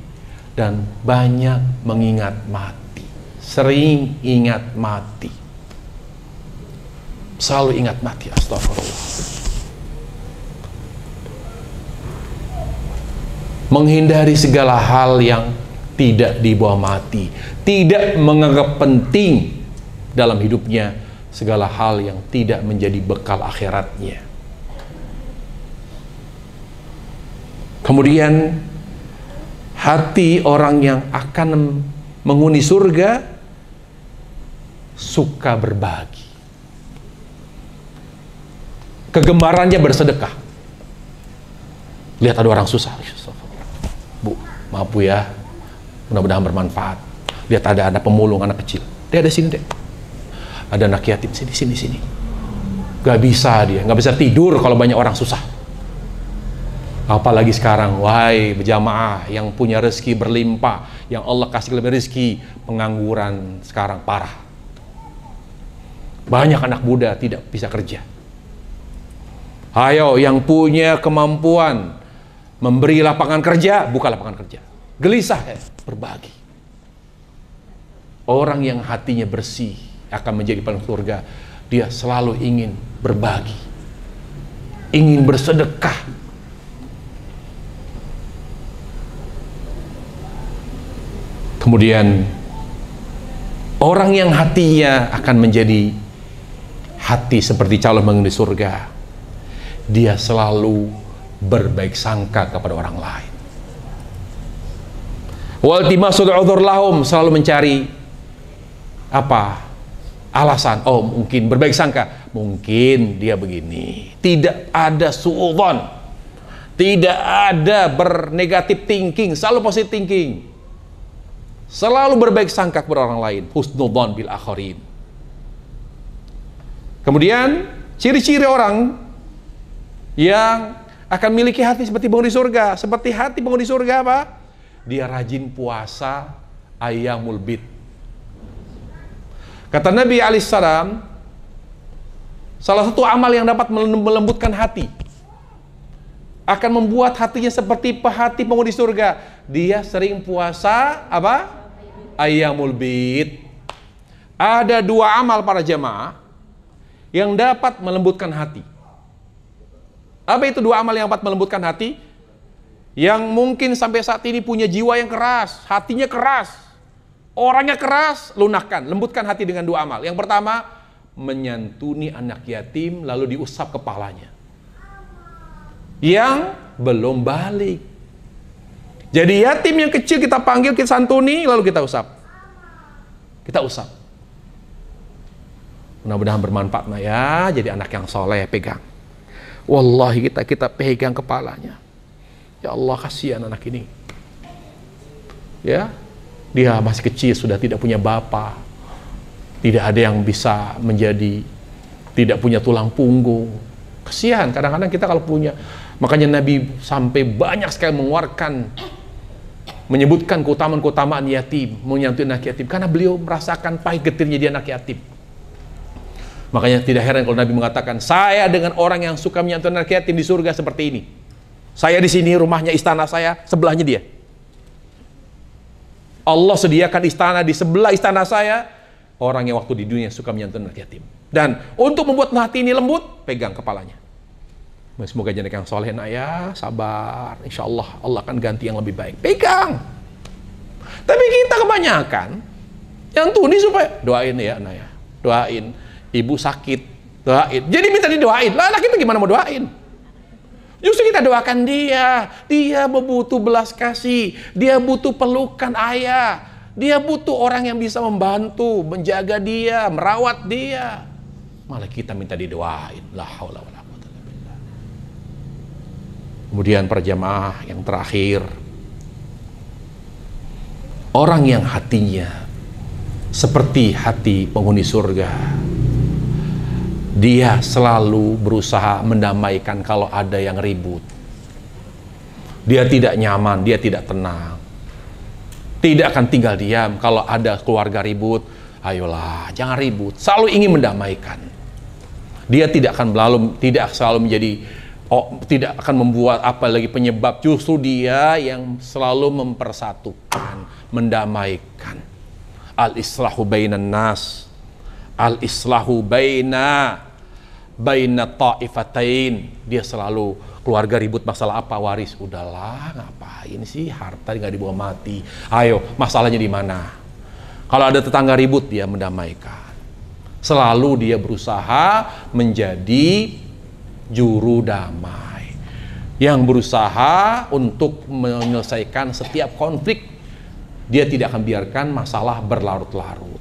A: dan banyak mengingat mati. Sering ingat mati. Selalu ingat mati, astagfirullah. Menghindari segala hal yang tidak dibawa mati, tidak menganggap penting dalam hidupnya segala hal yang tidak menjadi bekal akhiratnya. Kemudian hati orang yang akan menghuni surga suka berbagi. kegemarannya bersedekah. Lihat ada orang susah, Bu, maaf Bu ya, mudah-mudahan bermanfaat. Lihat ada anak pemulung, anak kecil, dia ada sini deh, ada anak yatim sini. Gak bisa dia, gak bisa tidur kalau banyak orang susah. Apalagi sekarang, wahai berjamaah yang punya rezeki berlimpah, yang Allah kasih lebih rezeki, pengangguran sekarang parah. Banyak anak muda tidak bisa kerja. Ayo yang punya kemampuan memberi lapangan kerja, buka lapangan kerja. Gelisah ya, berbagi. Orang yang hatinya bersih akan menjadi penduduk surga. Dia selalu ingin berbagi, ingin bersedekah. Kemudian orang yang hatinya akan menjadi hati seperti calon penghuni surga, dia selalu berbaik sangka kepada orang lain. Waltimasul udzur lahum, selalu mencari apa? Alasan. Oh, mungkin berbaik sangka, mungkin dia begini. Tidak ada suudzon, tidak ada bernegatif thinking, selalu positive thinking. Selalu berbaik sangka kepada orang lain. Husnudzon bil akharin. Kemudian ciri-ciri orang yang akan memiliki hati seperti penghuni surga. Seperti hati penghuni surga apa? Dia rajin puasa ayyamul bid. Kata Nabi alaihissalam, salah satu amal yang dapat melembutkan hati, akan membuat hatinya seperti hati penghuni surga. Dia sering puasa apa? Ayyamul bid. Ada dua amal para jamaah yang dapat melembutkan hati. Apa itu dua amal yang dapat melembutkan hati? Yang mungkin sampai saat ini punya jiwa yang keras, hatinya keras, orangnya keras, lunakkan, lembutkan hati dengan dua amal. Yang pertama, menyantuni anak yatim lalu diusap kepalanya yang belum balik. Jadi yatim yang kecil kita panggil, kita santuni, lalu kita usap. Kita usap. Mudah-mudahan bermanfaat Nak ya, jadi anak yang soleh, pegang. Wallahi kita pegang kepalanya. Ya Allah, kasihan anak ini. Ya, dia masih kecil, sudah tidak punya bapak. Tidak ada yang bisa menjadi, tidak punya tulang punggung. Kasihan, kadang-kadang kita kalau punya. Makanya Nabi sampai banyak sekali mengeluarkan, menyebutkan keutamaan-keutamaan yatim, menyantuni anak yatim, karena beliau merasakan pahit getirnya dia anak yatim. Makanya tidak heran kalau Nabi mengatakan, saya dengan orang yang suka menyantuni anak yatim di surga seperti ini. Saya di sini, rumahnya, istana saya, sebelahnya dia. Allah sediakan istana di sebelah istana saya, orang yang waktu di dunia suka menyantuni anak yatim. Dan untuk membuat hati ini lembut, pegang kepalanya. Semoga jadi yang soleh Nak ya, sabar, insya Allah Allah akan ganti yang lebih baik. Pegang. Tapi kita kebanyakan yang tuni supaya doain ya Nak ya, doain ibu sakit, doain. Jadi minta didoain. Lah kita gimana mau doain? Justru kita doakan dia butuh belas kasih, dia butuh pelukan ayah, dia butuh orang yang bisa membantu, menjaga dia, merawat dia. Malah kita minta didoain. La haula wala. Kemudian para jamaah yang terakhir, orang yang hatinya seperti hati penghuni surga, dia selalu berusaha mendamaikan kalau ada yang ribut. Dia tidak nyaman, dia tidak tenang, tidak akan tinggal diam kalau ada keluarga ribut. Ayolah, jangan ribut, selalu ingin mendamaikan. Dia tidak selalu menjadi tidak akan membuat apalagi penyebab, justru dia yang selalu mempersatukan, mendamaikan. Al-islahu bainan nas, al-islahu baina ta'ifatain. Dia selalu, keluarga ribut masalah apa, waris, udahlah ngapain sih, harta nggak dibawa mati, ayo masalahnya di mana. Kalau ada tetangga ribut, dia mendamaikan. Selalu dia berusaha menjadi juru damai yang berusaha untuk menyelesaikan setiap konflik. Dia tidak akan biarkan masalah berlarut-larut.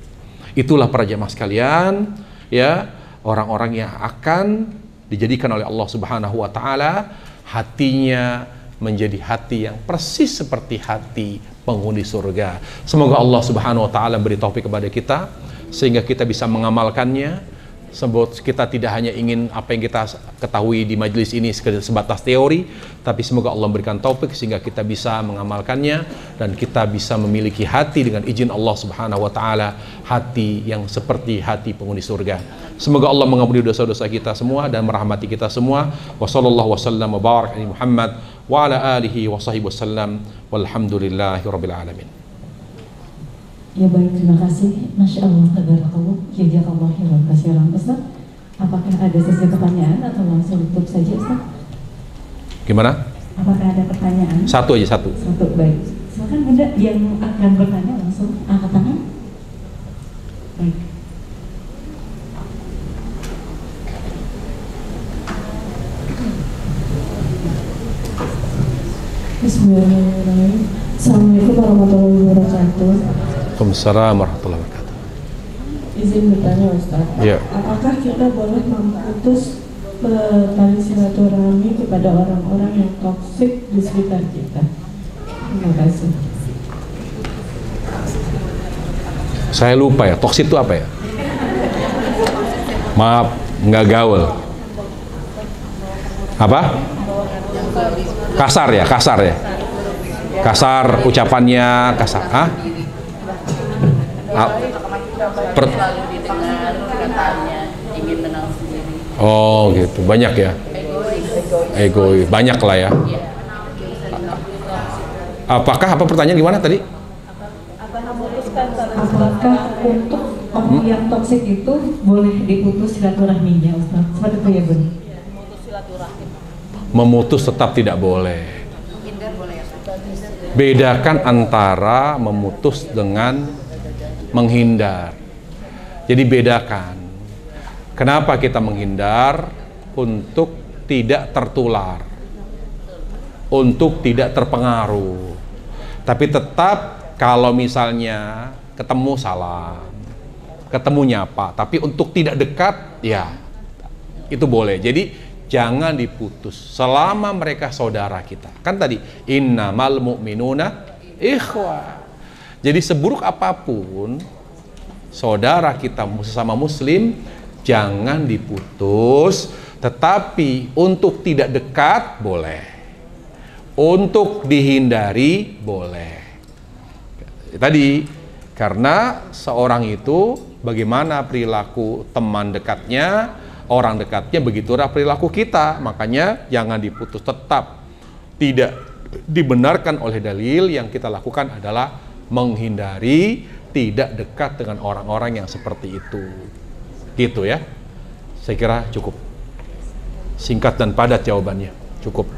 A: Itulah para jamaah sekalian, ya, orang-orang yang akan dijadikan oleh Allah Subhanahu wa taala hatinya menjadi hati yang persis seperti hati penghuni surga. Semoga Allah Subhanahu wa taala beri taufik kepada kita sehingga kita bisa mengamalkannya. Sebab kita tidak hanya ingin apa yang kita ketahui di majelis ini sebatas teori, tapi semoga Allah memberikan taufik sehingga kita bisa mengamalkannya dan kita bisa memiliki hati dengan izin Allah Subhanahu wa taala, hati yang seperti hati penghuni surga. Semoga Allah mengampuni dosa-dosa kita semua dan merahmati kita semua. Wassallallahu wasallam wa barak ala Muhammad wa ala alihi wa sahbihi wasallam walhamdulillahi rabbil alamin.
B: Ya baik, terima kasih. Masya Allah, tabarakallah, jazakallah khairan katsiran. Ustaz, apakah ada sesi pertanyaan atau langsung tutup saja, Ustaz?
A: Gimana?
B: Apakah ada pertanyaan?
A: Satu aja, satu.
B: Satu, baik. Silakan Bunda yang akan bertanya langsung angkat tangan. Baik. Bismillahirrahmanirrahim. Assalamualaikum warahmatullahi wabarakatuh.
A: Waalaikumsalam warahmatullahi wabarakatuh.
B: Izin bertanya Ustaz,
A: Ya.
B: apakah kita boleh memutus tali silaturahmi kepada orang-orang yang toksik di sekitar kita? Terima kasih.
A: Saya lupa ya, toksik itu apa ya? Maaf, nggak gaul. Apa? Kasar ya, kasar ya. Kasar ucapannya, kasar. Hah?
C: Selalu didengar katanya ingin menang sendiri.
A: Oh gitu, banyak ya. Egois, banyak lah ya. Apakah apa pertanyaan gimana tadi?
B: Apakah untuk orang yang toksik itu boleh diputus silaturahminya, Ustaz? Seperti itu ya, Bun?
A: Memutus tetap tidak boleh.
C: Menghindar boleh ya, Pak?
A: Bedakan antara memutus dengan menghindar. Jadi bedakan. Kenapa kita menghindar? Untuk tidak tertular, untuk tidak terpengaruh. Tapi tetap kalau misalnya ketemu salam, ketemu nyapa, tapi untuk tidak dekat, ya itu boleh. Jadi jangan diputus selama mereka saudara kita. Kan tadi innamal mu'minuna ikhwah. Jadi seburuk apapun saudara kita sesama muslim, jangan diputus, tetapi untuk tidak dekat boleh, untuk dihindari boleh. Tadi karena seorang itu bagaimana perilaku teman dekatnya, orang dekatnya, begitulah perilaku kita. Makanya jangan diputus, tetap tidak dibenarkan oleh dalil. Yang kita lakukan adalah menghindari, tidak dekat dengan orang-orang yang seperti itu. Gitu ya. Saya kira cukup. Singkat dan padat jawabannya. Cukup.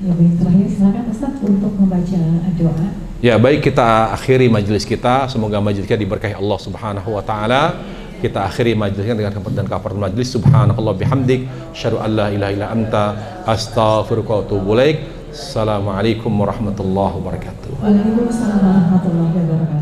B: Ya baik, terakhir silakan Ustaz untuk membaca doa.
A: Ya baik, kita akhiri majelis kita. Semoga majelis kita diberkahi Allah Subhanahu wa taala. Kita akhiri majelisnya dengan dan kafaratul majlis. Subhanallah bihamdik, asyhadu an la ilaha illa anta, astaghfiruka wa atubu ilaik. Assalamualaikum warahmatullahi wabarakatuh.
B: Waalaikumsalam warahmatullahi wabarakatuh.